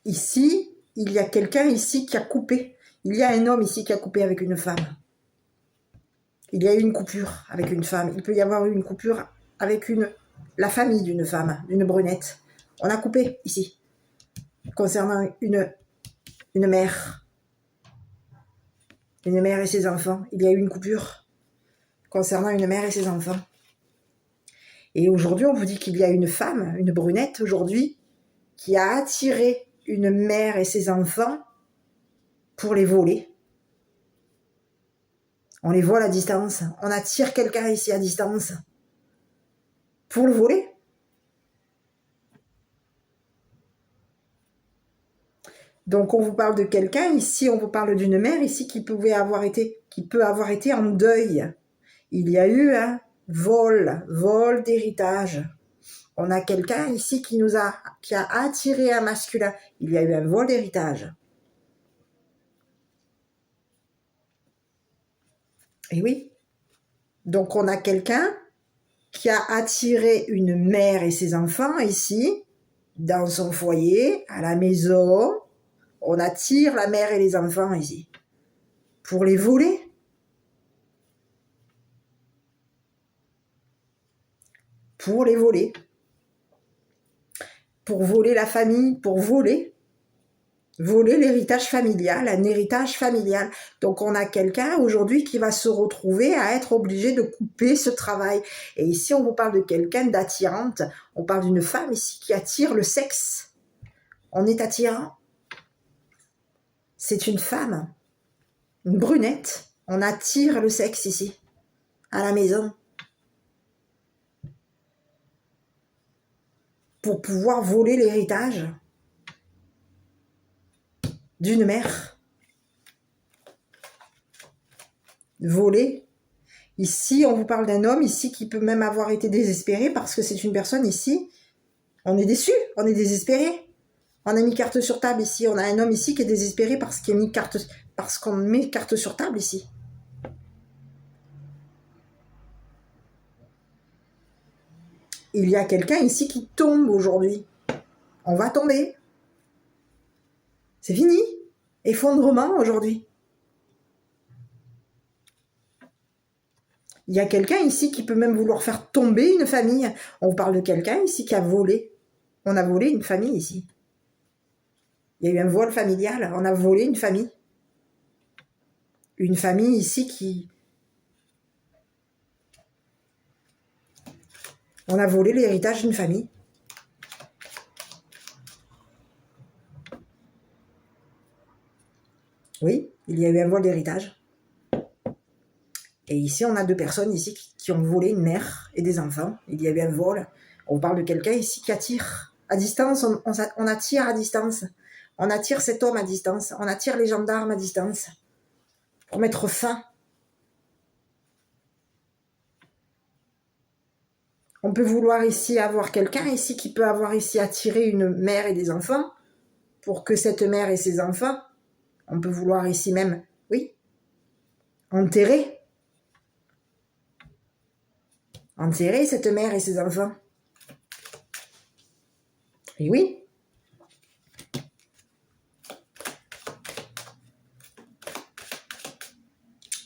Ici, il y a quelqu'un ici qui a coupé. Il y a un homme ici qui a coupé avec une femme. Il y a eu une coupure avec une femme. Il peut y avoir eu une coupure avec la famille d'une femme, d'une brunette. On a coupé ici, concernant une mère. Une mère et ses enfants. Il y a eu une coupure concernant une mère et ses enfants. Et aujourd'hui, on vous dit qu'il y a une femme, une brunette aujourd'hui, qui a attiré une mère et ses enfants pour les voler. On les vole à distance. On attire quelqu'un ici à distance pour le voler. Donc, on vous parle de quelqu'un ici, on vous parle d'une mère ici qui peut avoir été en deuil. Il y a eu un vol d'héritage. On a quelqu'un ici qui a attiré un masculin. Il y a eu un vol d'héritage. Et oui. Donc on a quelqu'un qui a attiré une mère et ses enfants ici, dans son foyer, à la maison. On attire la mère et les enfants ici. Pour les voler. Pour les voler. Pour voler la famille, pour voler l'héritage familial, un héritage familial. Donc on a quelqu'un aujourd'hui qui va se retrouver à être obligé de couper ce travail. Et ici on vous parle de quelqu'un d'attirante, on parle d'une femme ici qui attire le sexe. On est attirant. C'est une femme, une brunette. On attire le sexe ici, à la maison. Pour pouvoir voler l'héritage d'une mère. Voler. Ici, on vous parle d'un homme ici qui peut même avoir été désespéré parce que c'est une personne ici. On est déçu, on est désespéré. On a mis carte sur table ici. On a un homme ici qui est désespéré parce qu'on met carte sur table ici. Il y a quelqu'un ici qui tombe aujourd'hui. On va tomber. C'est fini. Effondrement aujourd'hui. Il y a quelqu'un ici qui peut même vouloir faire tomber une famille. On parle de quelqu'un ici qui a volé. On a volé une famille ici. Il y a eu un vol familial. On a volé une famille. Une famille ici qui... On a volé l'héritage d'une famille. Oui, il y a eu un vol d'héritage. Et ici, on a deux personnes ici qui ont volé une mère et des enfants. Il y a eu un vol. On parle de quelqu'un ici qui attire à distance. On attire à distance. On attire cet homme à distance. On attire les gendarmes à distance. Pour mettre fin. On peut vouloir ici avoir quelqu'un ici qui peut avoir ici attiré une mère et des enfants. Pour que cette mère et ses enfants, on peut vouloir ici même, oui, enterrer cette mère et ses enfants. Et oui.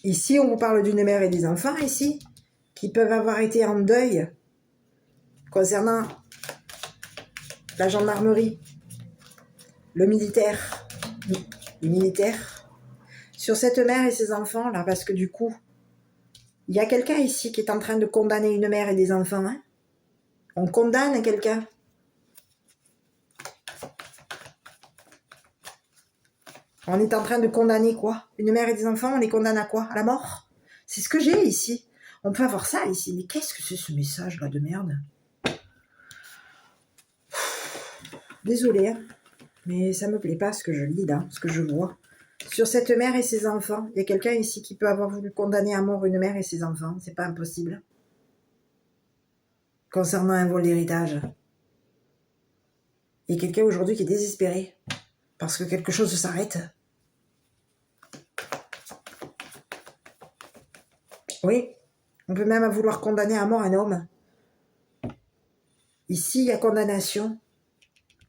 Ici, on vous parle d'une mère et des enfants, ici, qui peuvent avoir été en deuil concernant la gendarmerie, le militaire, les militaires, sur cette mère et ses enfants, là, parce que du coup, il y a quelqu'un ici qui est en train de condamner une mère et des enfants. Hein. On condamne quelqu'un. On est en train de condamner quoi? Une mère et des enfants, on les condamne à quoi? À la mort? C'est ce que j'ai ici. On peut avoir ça ici. Mais qu'est-ce que c'est ce message-là de merde? Désolée, hein, mais ça me plaît pas ce que je lis là, ce que je vois. Sur cette mère et ses enfants, il y a quelqu'un ici qui peut avoir voulu condamner à mort une mère et ses enfants. C'est pas impossible. Concernant un vol d'héritage. Il y a quelqu'un aujourd'hui qui est désespéré parce que quelque chose s'arrête. Oui, on peut même vouloir condamner à mort un homme. Ici, il y a condamnation.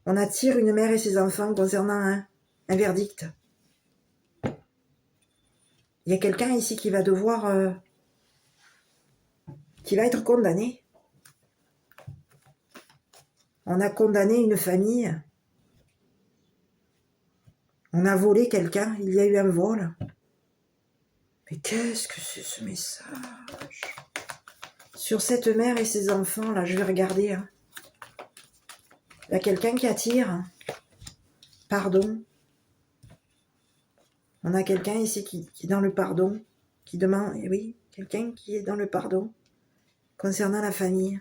On attire une mère et ses enfants concernant un verdict. Il y a quelqu'un ici qui va devoir... qui va être condamné. On a condamné une famille. On a volé quelqu'un. Il y a eu un vol. Mais qu'est-ce que c'est ce message? Sur cette mère et ses enfants, là, je vais regarder. Hein. Il y a quelqu'un qui attire. Pardon. On a quelqu'un ici qui est dans le pardon. Qui demande... Eh oui, quelqu'un qui est dans le pardon. Concernant la famille.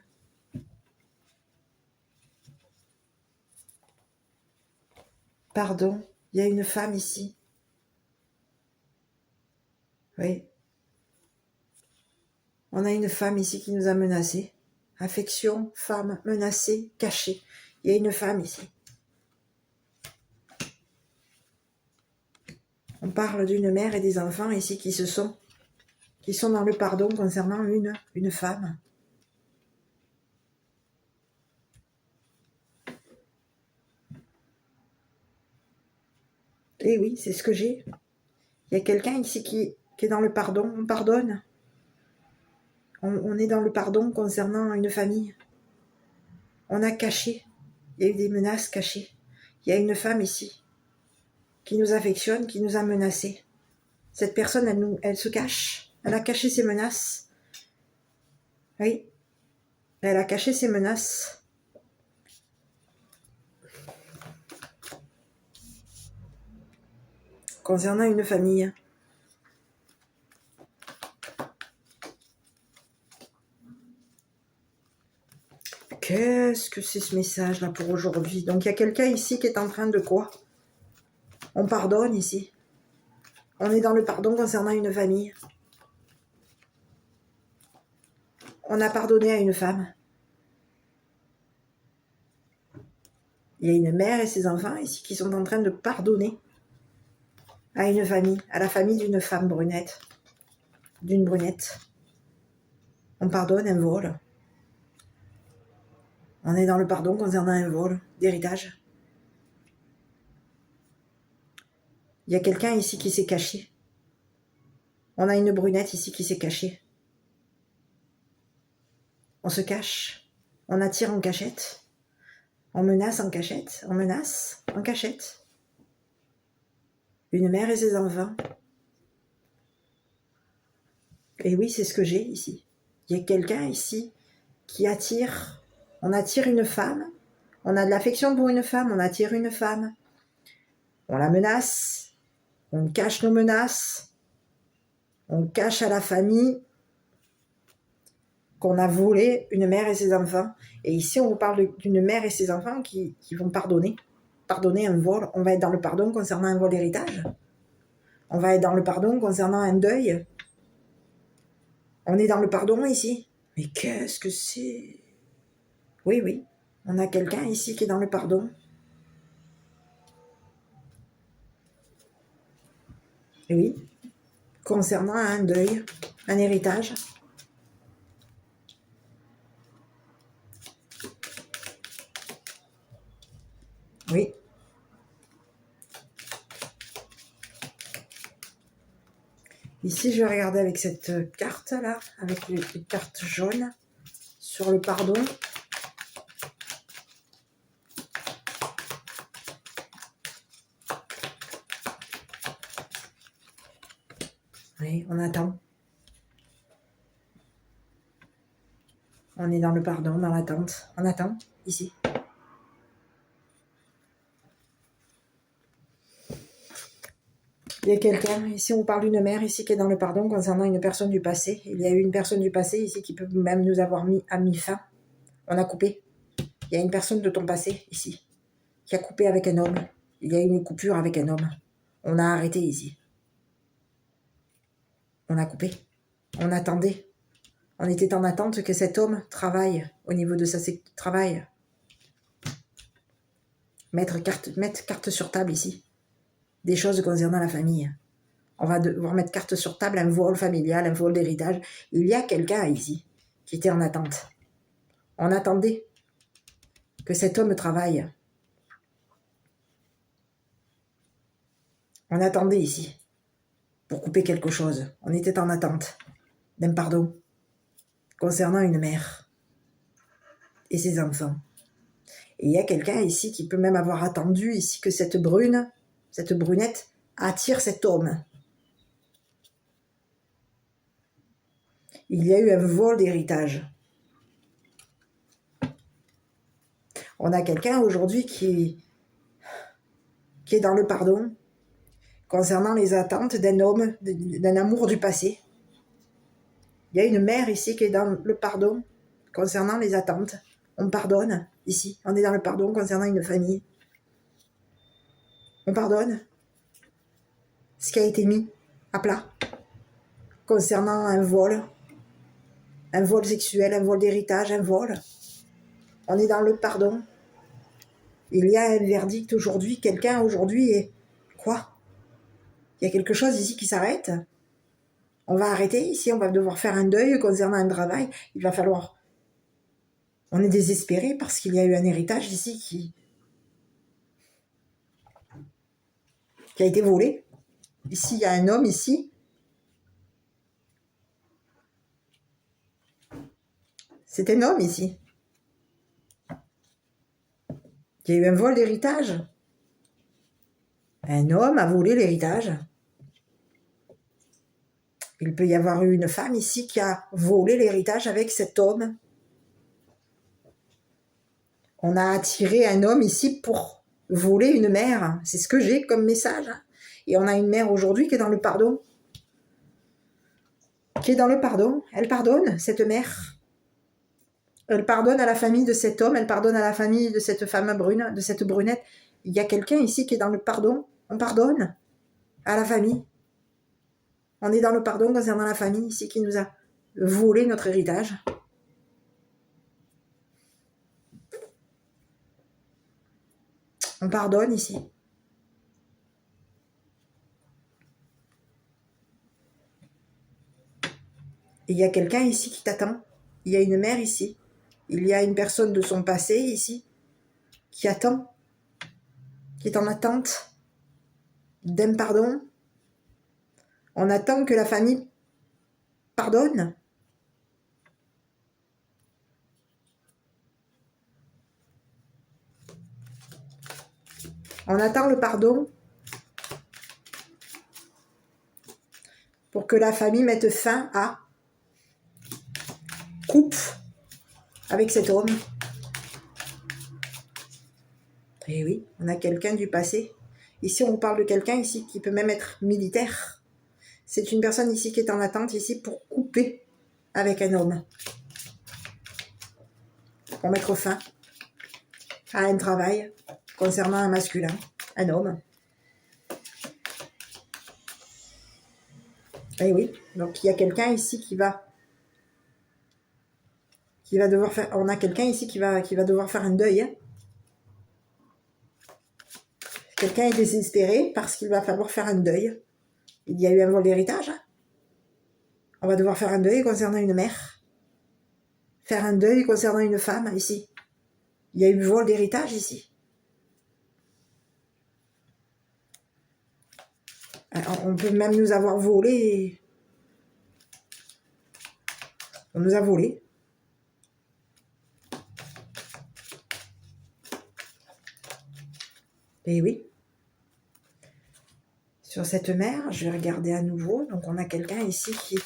Pardon. Il y a une femme ici. Oui. On a une femme ici qui nous a menacés. Affection, femme, menacée, cachée. Il y a une femme ici. On parle d'une mère et des enfants ici qui se sont qui sont dans le pardon concernant une femme. Et oui, c'est ce que j'ai. Il y a quelqu'un ici qui est dans le pardon. On pardonne. On est dans le pardon concernant une famille. On a caché. Il y a eu des menaces cachées. Il y a une femme ici qui nous affectionne, qui nous a menacés. Cette personne, elle se cache. Elle a caché ses menaces. Oui, elle a caché ses menaces. Concernant une famille. Qu'est-ce que c'est ce message-là pour aujourd'hui? Donc il y a quelqu'un ici qui est en train de quoi? On pardonne ici. On est dans le pardon concernant une famille. On a pardonné à une femme. Il y a une mère et ses enfants ici qui sont en train de pardonner à une famille, à la famille d'une femme brunette, d'une brunette. On pardonne un vol. On est dans le pardon concernant un vol d'héritage. Il y a quelqu'un ici qui s'est caché. On a une brunette ici qui s'est cachée. On se cache. On attire en cachette. On menace en cachette. On menace en cachette. Une mère et ses enfants. Et oui, c'est ce que j'ai ici. Il y a quelqu'un ici qui attire. On attire une femme. On a de l'affection pour une femme. On attire une femme. On la menace. On cache nos menaces. On cache à la famille qu'on a volé une mère et ses enfants. Et ici, on vous parle d'une mère et ses enfants qui vont pardonner. Pardonner un vol. On va être dans le pardon concernant un vol d'héritage. On va être dans le pardon concernant un deuil. On est dans le pardon ici. Mais qu'est-ce que c'est? Oui, oui. On a quelqu'un ici qui est dans le pardon. Et oui. Concernant un deuil, un héritage. Oui. Ici, je vais regarder avec cette carte-là, avec les cartes jaunes, sur le pardon. Oui, on attend. On est dans le pardon, dans l'attente. On attend, ici. Il y a quelqu'un, ici on parle d'une mère, ici qui est dans le pardon concernant une personne du passé. Il y a eu une personne du passé ici qui peut même nous avoir mis fin. On a coupé. Il y a une personne de ton passé ici qui a coupé avec un homme. Il y a eu une coupure avec un homme. On a arrêté ici. On a coupé. On attendait. On était en attente que cet homme travaille au niveau de sa travail. Mettre carte sur table ici. Des choses concernant la famille. On va devoir mettre carte sur table, un vol familial, un vol d'héritage. Il y a quelqu'un ici qui était en attente. On attendait que cet homme travaille. On attendait ici pour couper quelque chose. On était en attente d'un pardon concernant une mère et ses enfants. Et il y a quelqu'un ici qui peut même avoir attendu ici que cette brunette attire cet homme. Il y a eu un vol d'héritage. On a quelqu'un aujourd'hui qui est dans le pardon concernant les attentes d'un homme, d'un amour du passé. Il y a une mère ici qui est dans le pardon concernant les attentes. On pardonne ici. On est dans le pardon concernant une famille. On pardonne ce qui a été mis à plat concernant un vol sexuel, un vol d'héritage, un vol. On est dans le pardon. Il y a un verdict aujourd'hui. Quelqu'un aujourd'hui est... Quoi? Il y a quelque chose ici qui s'arrête. On va arrêter ici, on va devoir faire un deuil concernant un travail. Il va falloir... On est désespéré parce qu'il y a eu un héritage ici qui a été volé. Ici, il y a un homme ici. C'est un homme ici. Il y a eu un vol d'héritage. Un homme a volé l'héritage. Il peut y avoir eu une femme ici qui a volé l'héritage avec cet homme. On a attiré un homme ici pour voler une mère. C'est ce que j'ai comme message. Et on a une mère aujourd'hui qui est dans le pardon. Qui est dans le pardon. Elle pardonne, cette mère. Elle pardonne à la famille de cet homme. Elle pardonne à la famille de cette femme brune, de cette brunette. Il y a quelqu'un ici qui est dans le pardon. On pardonne à la famille. On est dans le pardon concernant la famille ici qui nous a volé notre héritage. On pardonne ici. Et il y a quelqu'un ici qui t'attend. Il y a une mère ici. Il y a une personne de son passé ici qui attend, qui est en attente d'un pardon. On attend que la famille pardonne. On attend le pardon pour que la famille mette fin à coupe avec cet homme. Et oui, on a quelqu'un du passé. Ici, on parle de quelqu'un ici qui peut même être militaire. C'est une personne ici qui est en attente ici pour couper avec un homme. Pour mettre fin à un travail concernant un masculin, un homme. Et oui, donc il y a quelqu'un ici qui va devoir faire... On a quelqu'un ici qui va devoir faire un deuil. Hein. Quelqu'un est désespéré parce qu'il va falloir faire un deuil. Il y a eu un vol d'héritage. Hein. On va devoir faire un deuil concernant une mère. Faire un deuil concernant une femme ici. Il y a eu vol d'héritage ici. Alors, on peut même nous avoir volé. On nous a volé. Et oui. Sur cette mère, je vais regarder à nouveau. Donc on a quelqu'un ici qui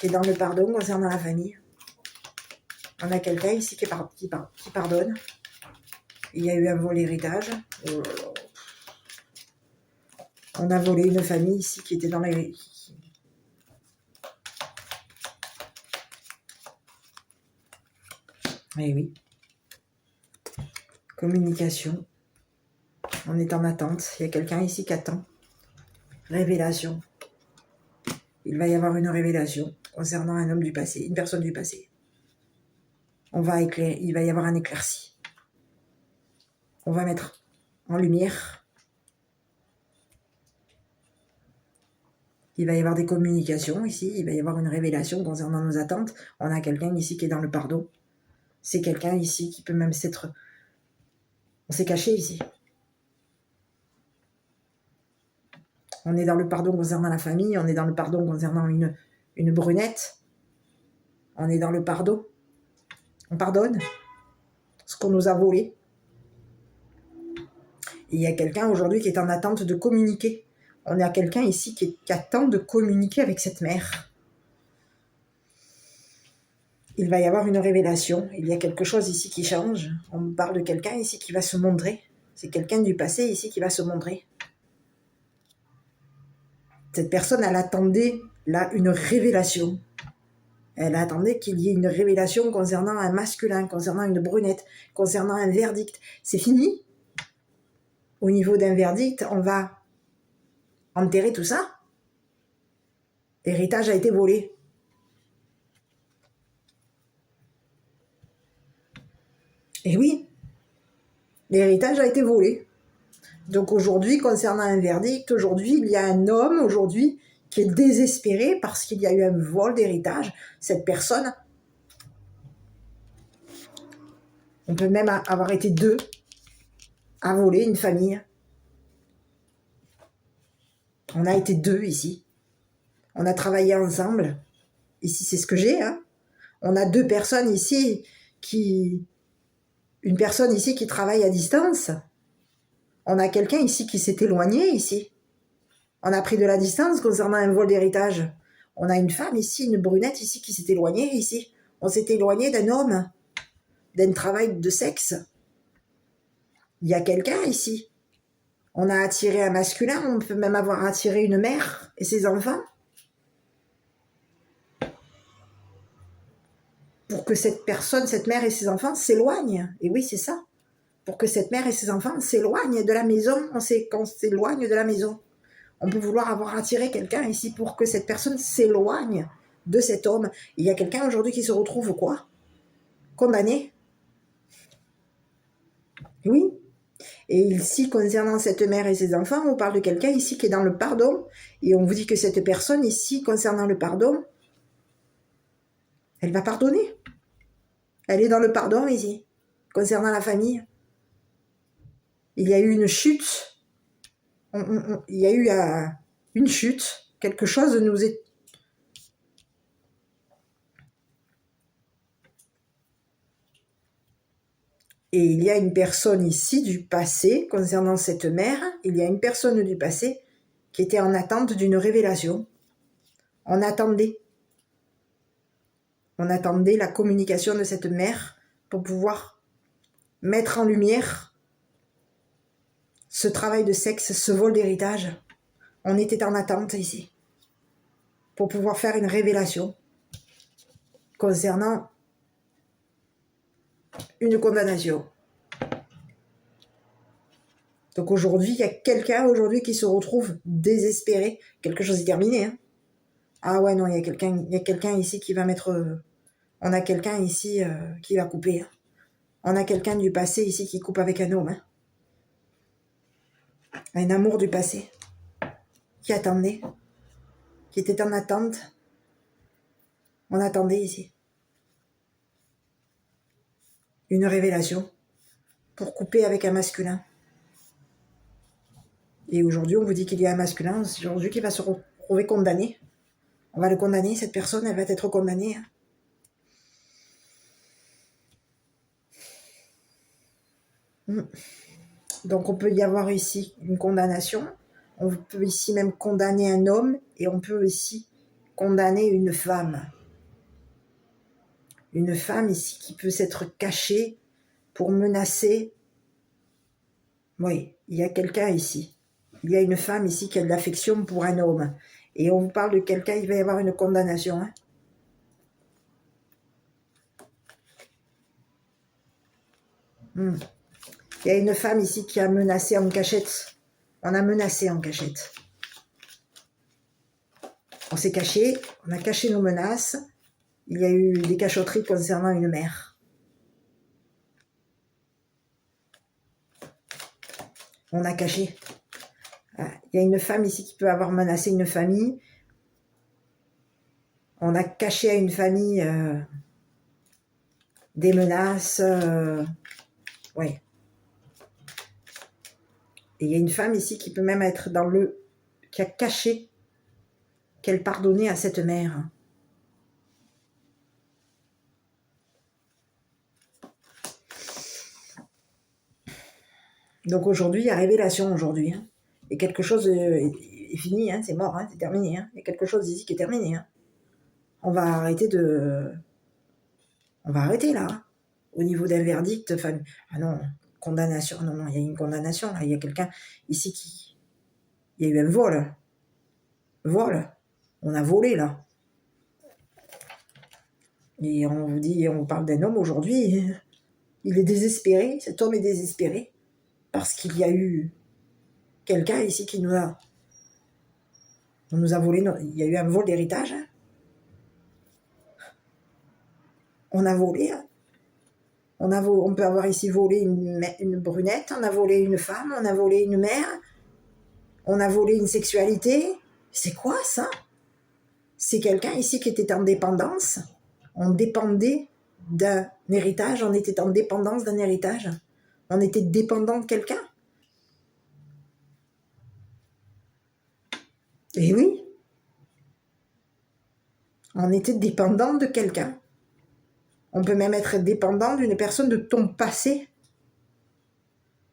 est dans le pardon concernant la famille. On a quelqu'un ici qui pardonne. Il y a eu un vol héritage. Oh là là. On a volé une famille ici qui était dans les... Eh oui. Communication. On est en attente. Il y a quelqu'un ici qui attend. Révélation. Il va y avoir une révélation concernant un homme du passé, une personne du passé. Il va y avoir un éclairci. On va mettre en lumière. Il va y avoir des communications ici. Il va y avoir une révélation concernant nos attentes. On a quelqu'un ici qui est dans le pardon. C'est quelqu'un ici qui peut même s'être... On s'est caché ici. On est dans le pardon concernant la famille. On est dans le pardon concernant une brunette. On est dans le pardon. On pardonne ce qu'on nous a volé. Et il y a quelqu'un aujourd'hui qui est en attente de communiquer. On a quelqu'un ici qui attend de communiquer avec cette mère. Il va y avoir une révélation. Il y a quelque chose ici qui change. On parle de quelqu'un ici qui va se montrer. C'est quelqu'un du passé ici qui va se montrer. Cette personne, elle attendait là une révélation. Elle attendait qu'il y ait une révélation concernant un masculin, concernant une brunette, concernant un verdict. C'est fini. Au niveau d'un verdict, on va enterrer tout ça. L'héritage a été volé. Et oui, l'héritage a été volé. Donc aujourd'hui, concernant un verdict, aujourd'hui, il y a un homme aujourd'hui qui est désespéré parce qu'il y a eu un vol d'héritage. Cette personne, on peut même avoir été 2 à voler une famille. On a été 2 ici. On a travaillé ensemble. Ici, c'est ce que j'ai. Hein. On a 2 personnes ici Une personne ici qui travaille à distance. On a quelqu'un ici qui s'est éloigné ici. On a pris de la distance concernant un vol d'héritage. On a une femme ici, une brunette ici qui s'est éloignée ici. On s'est éloigné d'un homme, d'un travail de sexe. Il y a quelqu'un ici. On a attiré un masculin, on peut même avoir attiré une mère et ses enfants. Pour que cette personne, cette mère et ses enfants s'éloignent. Et oui, c'est ça. Pour que cette mère et ses enfants s'éloignent de la maison, on s'éloigne de la maison. On peut vouloir avoir attiré quelqu'un ici pour que cette personne s'éloigne de cet homme. Il y a quelqu'un aujourd'hui qui se retrouve quoi? Condamné. Oui. Et ici, concernant cette mère et ses enfants, on parle de quelqu'un ici qui est dans le pardon. Et on vous dit que cette personne ici, concernant le pardon, elle va pardonner. Elle est dans le pardon ici, concernant la famille. Il y a eu une chute. Il y a eu une chute. Quelque chose nous est... Et il y a une personne ici du passé, concernant cette mère, il y a une personne du passé qui était en attente d'une révélation. On attendait la communication de cette mère pour pouvoir mettre en lumière ce travail de sexe, ce vol d'héritage. On était en attente ici pour pouvoir faire une révélation concernant une condamnation. Donc aujourd'hui, il y a quelqu'un aujourd'hui qui se retrouve désespéré. Quelque chose est terminé. Hein. Ah ouais, non, il y a quelqu'un ici qui va mettre... on a quelqu'un ici qui va couper. Hein. On a quelqu'un du passé ici qui coupe avec un homme. Hein. Un amour du passé. Qui attendait. Qui était en attente. On attendait ici. Une révélation. Pour couper avec un masculin. Et aujourd'hui, on vous dit qu'il y a un masculin aujourd'hui qui va se retrouver condamné. On va le condamner, cette personne, elle va être condamnée. Donc on peut y avoir ici une condamnation. On peut ici même condamner un homme et on peut ici condamner une femme. Une femme ici qui peut s'être cachée pour menacer. Oui, il y a quelqu'un ici. Il y a une femme ici qui a de l'affection pour un homme. Et on vous parle de quelqu'un, il va y avoir une condamnation. Hein. Il y a une femme ici qui a menacé en cachette. On a menacé en cachette. On s'est caché, on a caché nos menaces. Il y a eu des cachotteries concernant une mère. On a caché. Il y a une femme ici qui peut avoir menacé une famille. On a caché à une famille des menaces. Ouais. Et il y a une femme ici qui peut même être dans le... qui a caché qu'elle pardonnait à cette mère. Donc aujourd'hui, il y a révélation aujourd'hui. Hein. Et quelque chose est fini, hein, c'est mort, hein, c'est terminé. Hein. Il y a quelque chose ici qui est terminé. Hein. On va arrêter là. Hein. Au niveau d'un verdict, ah non, condamnation, non, il y a une condamnation là. Il y a quelqu'un ici qui... Il y a eu un vol. Vol. On a volé là. Et on vous parle d'un homme aujourd'hui. Il est désespéré, cet homme est désespéré. Parce qu'il y a eu quelqu'un ici qui on nous a volé, il y a eu un vol d'héritage. Hein. On a volé. Hein. On peut avoir ici volé une brunette, on a volé une femme, on a volé une mère, on a volé une sexualité, C'est quoi ça? C'est quelqu'un ici qui était en dépendance. On dépendait d'un héritage, on était en dépendance d'un héritage. On était dépendant de quelqu'un. Et oui, on était dépendant de quelqu'un. On peut même être dépendant d'une personne de ton passé.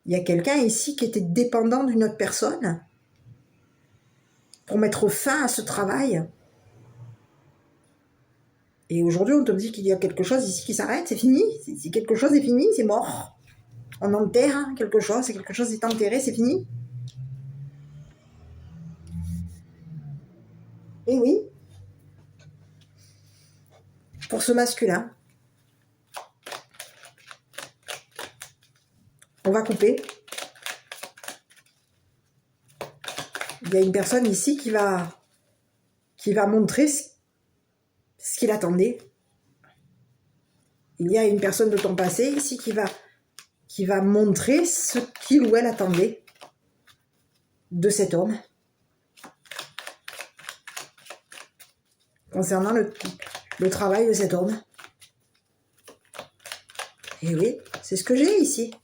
Il y a quelqu'un ici qui était dépendant d'une autre personne pour mettre fin à ce travail. Et aujourd'hui, on te dit qu'il y a quelque chose ici qui s'arrête, c'est fini. Si quelque chose est fini, c'est mort. On enterre quelque chose, si quelque chose est enterré, c'est fini. Et oui, pour ce masculin, on va couper. Il y a une personne ici qui va montrer ce qu'il attendait. Il y a une personne de ton passé ici qui va montrer ce qu'il ou elle attendait de cet homme. Concernant le travail de cet homme. Et oui, c'est ce que j'ai ici.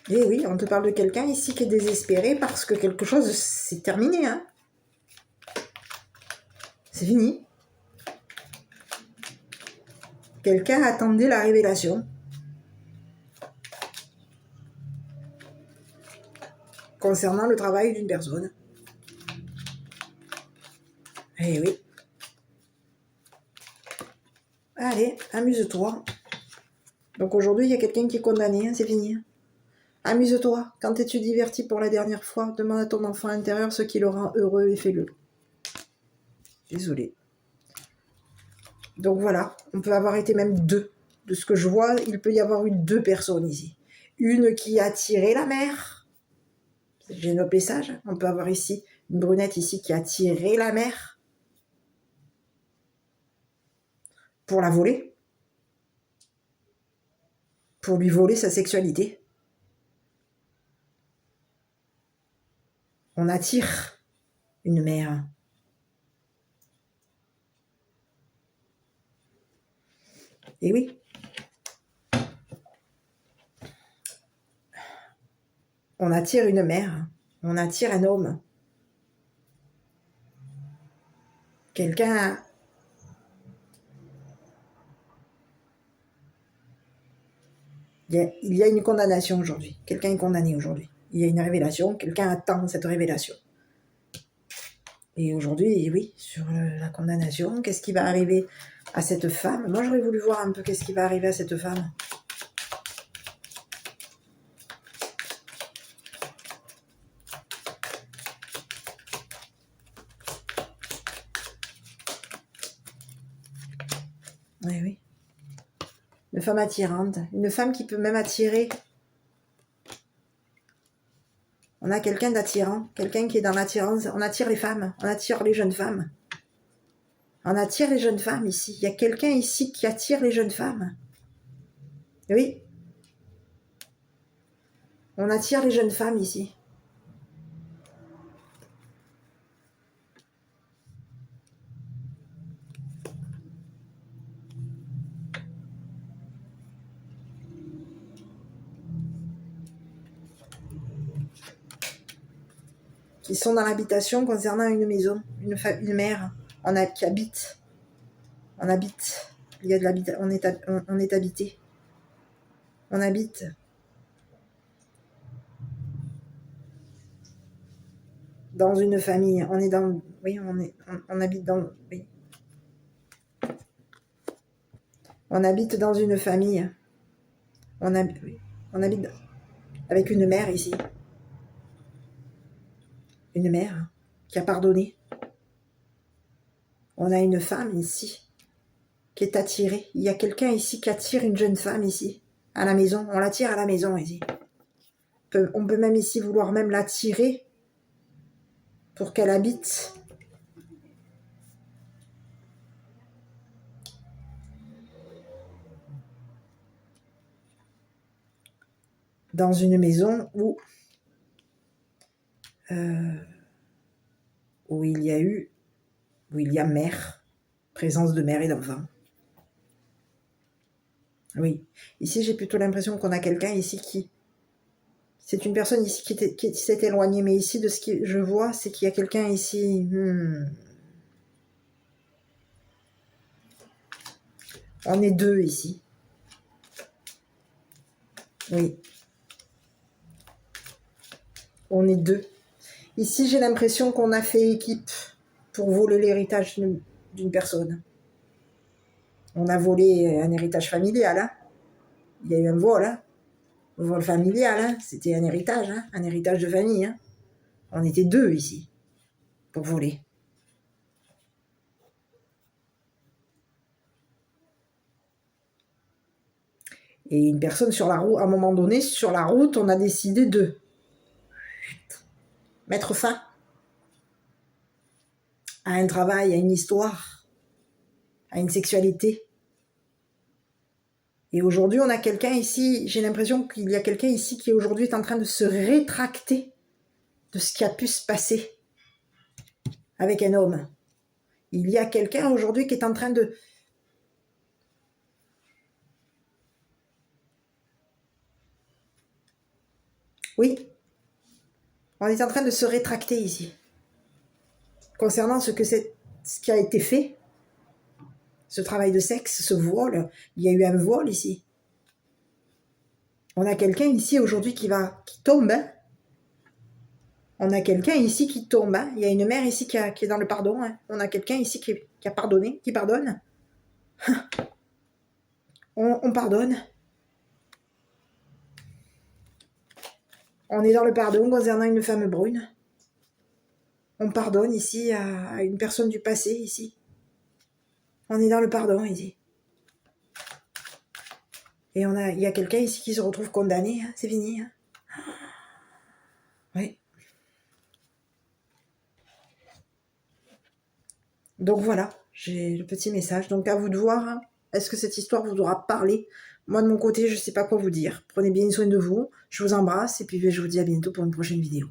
Et oui, on te parle de quelqu'un ici qui est désespéré parce que quelque chose s'est terminé. Hein. C'est fini. Quelqu'un attendait la révélation. Concernant le travail d'une personne. Eh oui. Allez, amuse-toi. Donc aujourd'hui, il y a quelqu'un qui est condamné, hein, c'est fini. Amuse-toi. Quand tu diverti pour la dernière fois, demande à ton enfant intérieur ce qui le rend heureux et fais-le. Désolée. Donc voilà, on peut avoir été même deux. De ce que je vois, il peut y avoir eu deux personnes ici. Une qui a tiré la mère. J'ai noté sage. On peut avoir ici une brunette ici qui a tiré la mère pour la voler. Pour lui voler sa sexualité. On attire une mère. Et oui. On attire une mère. On attire un homme. Quelqu'un... Il y a une condamnation aujourd'hui. Quelqu'un est condamné aujourd'hui. Il y a une révélation. Quelqu'un attend cette révélation. Et aujourd'hui, oui, sur la condamnation, qu'est-ce qui va arriver à cette femme? Moi, j'aurais voulu voir un peu qu'est-ce qui va arriver à cette femme. Oui, oui. Une femme attirante. Une femme qui peut même attirer. On a quelqu'un d'attirant. Quelqu'un qui est dans l'attirance. On attire les femmes. On attire les jeunes femmes. On attire les jeunes femmes ici. Il y a quelqu'un ici qui attire les jeunes femmes. Oui. On attire les jeunes femmes ici. Qui sont dans l'habitation concernant une maison, une mère qui habite. On habite. Il y a de l'habitation. On est habité. On habite. Dans une famille. On est dans. Oui, on habite dans. Oui. On habite dans une famille. On habite avec une mère ici. Une mère qui a pardonné. On a une femme ici qui est attirée. Il y a quelqu'un ici qui attire une jeune femme ici, à la maison. On l'attire à la maison ici. On peut même ici vouloir même l'attirer pour qu'elle habite. dans une maison où il y a mère, présence de mère et d'enfant. Oui. Ici, j'ai plutôt l'impression qu'on a quelqu'un ici qui... C'est une personne ici qui s'est éloignée, mais ici, de ce que je vois, c'est qu'il y a quelqu'un ici... On est deux ici. Oui. On est deux. Ici, j'ai l'impression qu'on a fait équipe pour voler l'héritage d'une personne. On a volé un héritage familial, hein. Il y a eu un vol, hein. Un vol familial, hein. C'était un héritage, hein. Un héritage de famille, hein. On était deux ici pour voler. Et une personne sur la route, à un moment donné, sur la route, on a décidé de mettre fin à un travail, à une histoire, à une sexualité. Et aujourd'hui, on a quelqu'un ici, j'ai l'impression qu'il y a quelqu'un ici qui aujourd'hui est en train de se rétracter de ce qui a pu se passer avec un homme. Il y a quelqu'un aujourd'hui qui est en train de... Oui, on est en train de se rétracter ici. Concernant ce qui a été fait, ce travail de sexe, ce vol, il y a eu un vol ici. On a quelqu'un ici aujourd'hui qui tombe. Hein. On a quelqu'un ici qui tombe. Hein. Il y a une mère ici qui est dans le pardon. Hein. On a quelqu'un ici qui a pardonné, qui pardonne. On pardonne. On est dans le pardon concernant une femme brune. On pardonne ici à une personne du passé ici. On est dans le pardon ici. Et il y a quelqu'un ici qui se retrouve condamné. Hein. C'est fini. Hein. Oui. Donc voilà, j'ai le petit message. Donc à vous de voir, hein, est-ce que cette histoire vous aura parlé? Moi de mon côté, je ne sais pas quoi vous dire. Prenez bien soin de vous, je vous embrasse et puis je vous dis à bientôt pour une prochaine vidéo.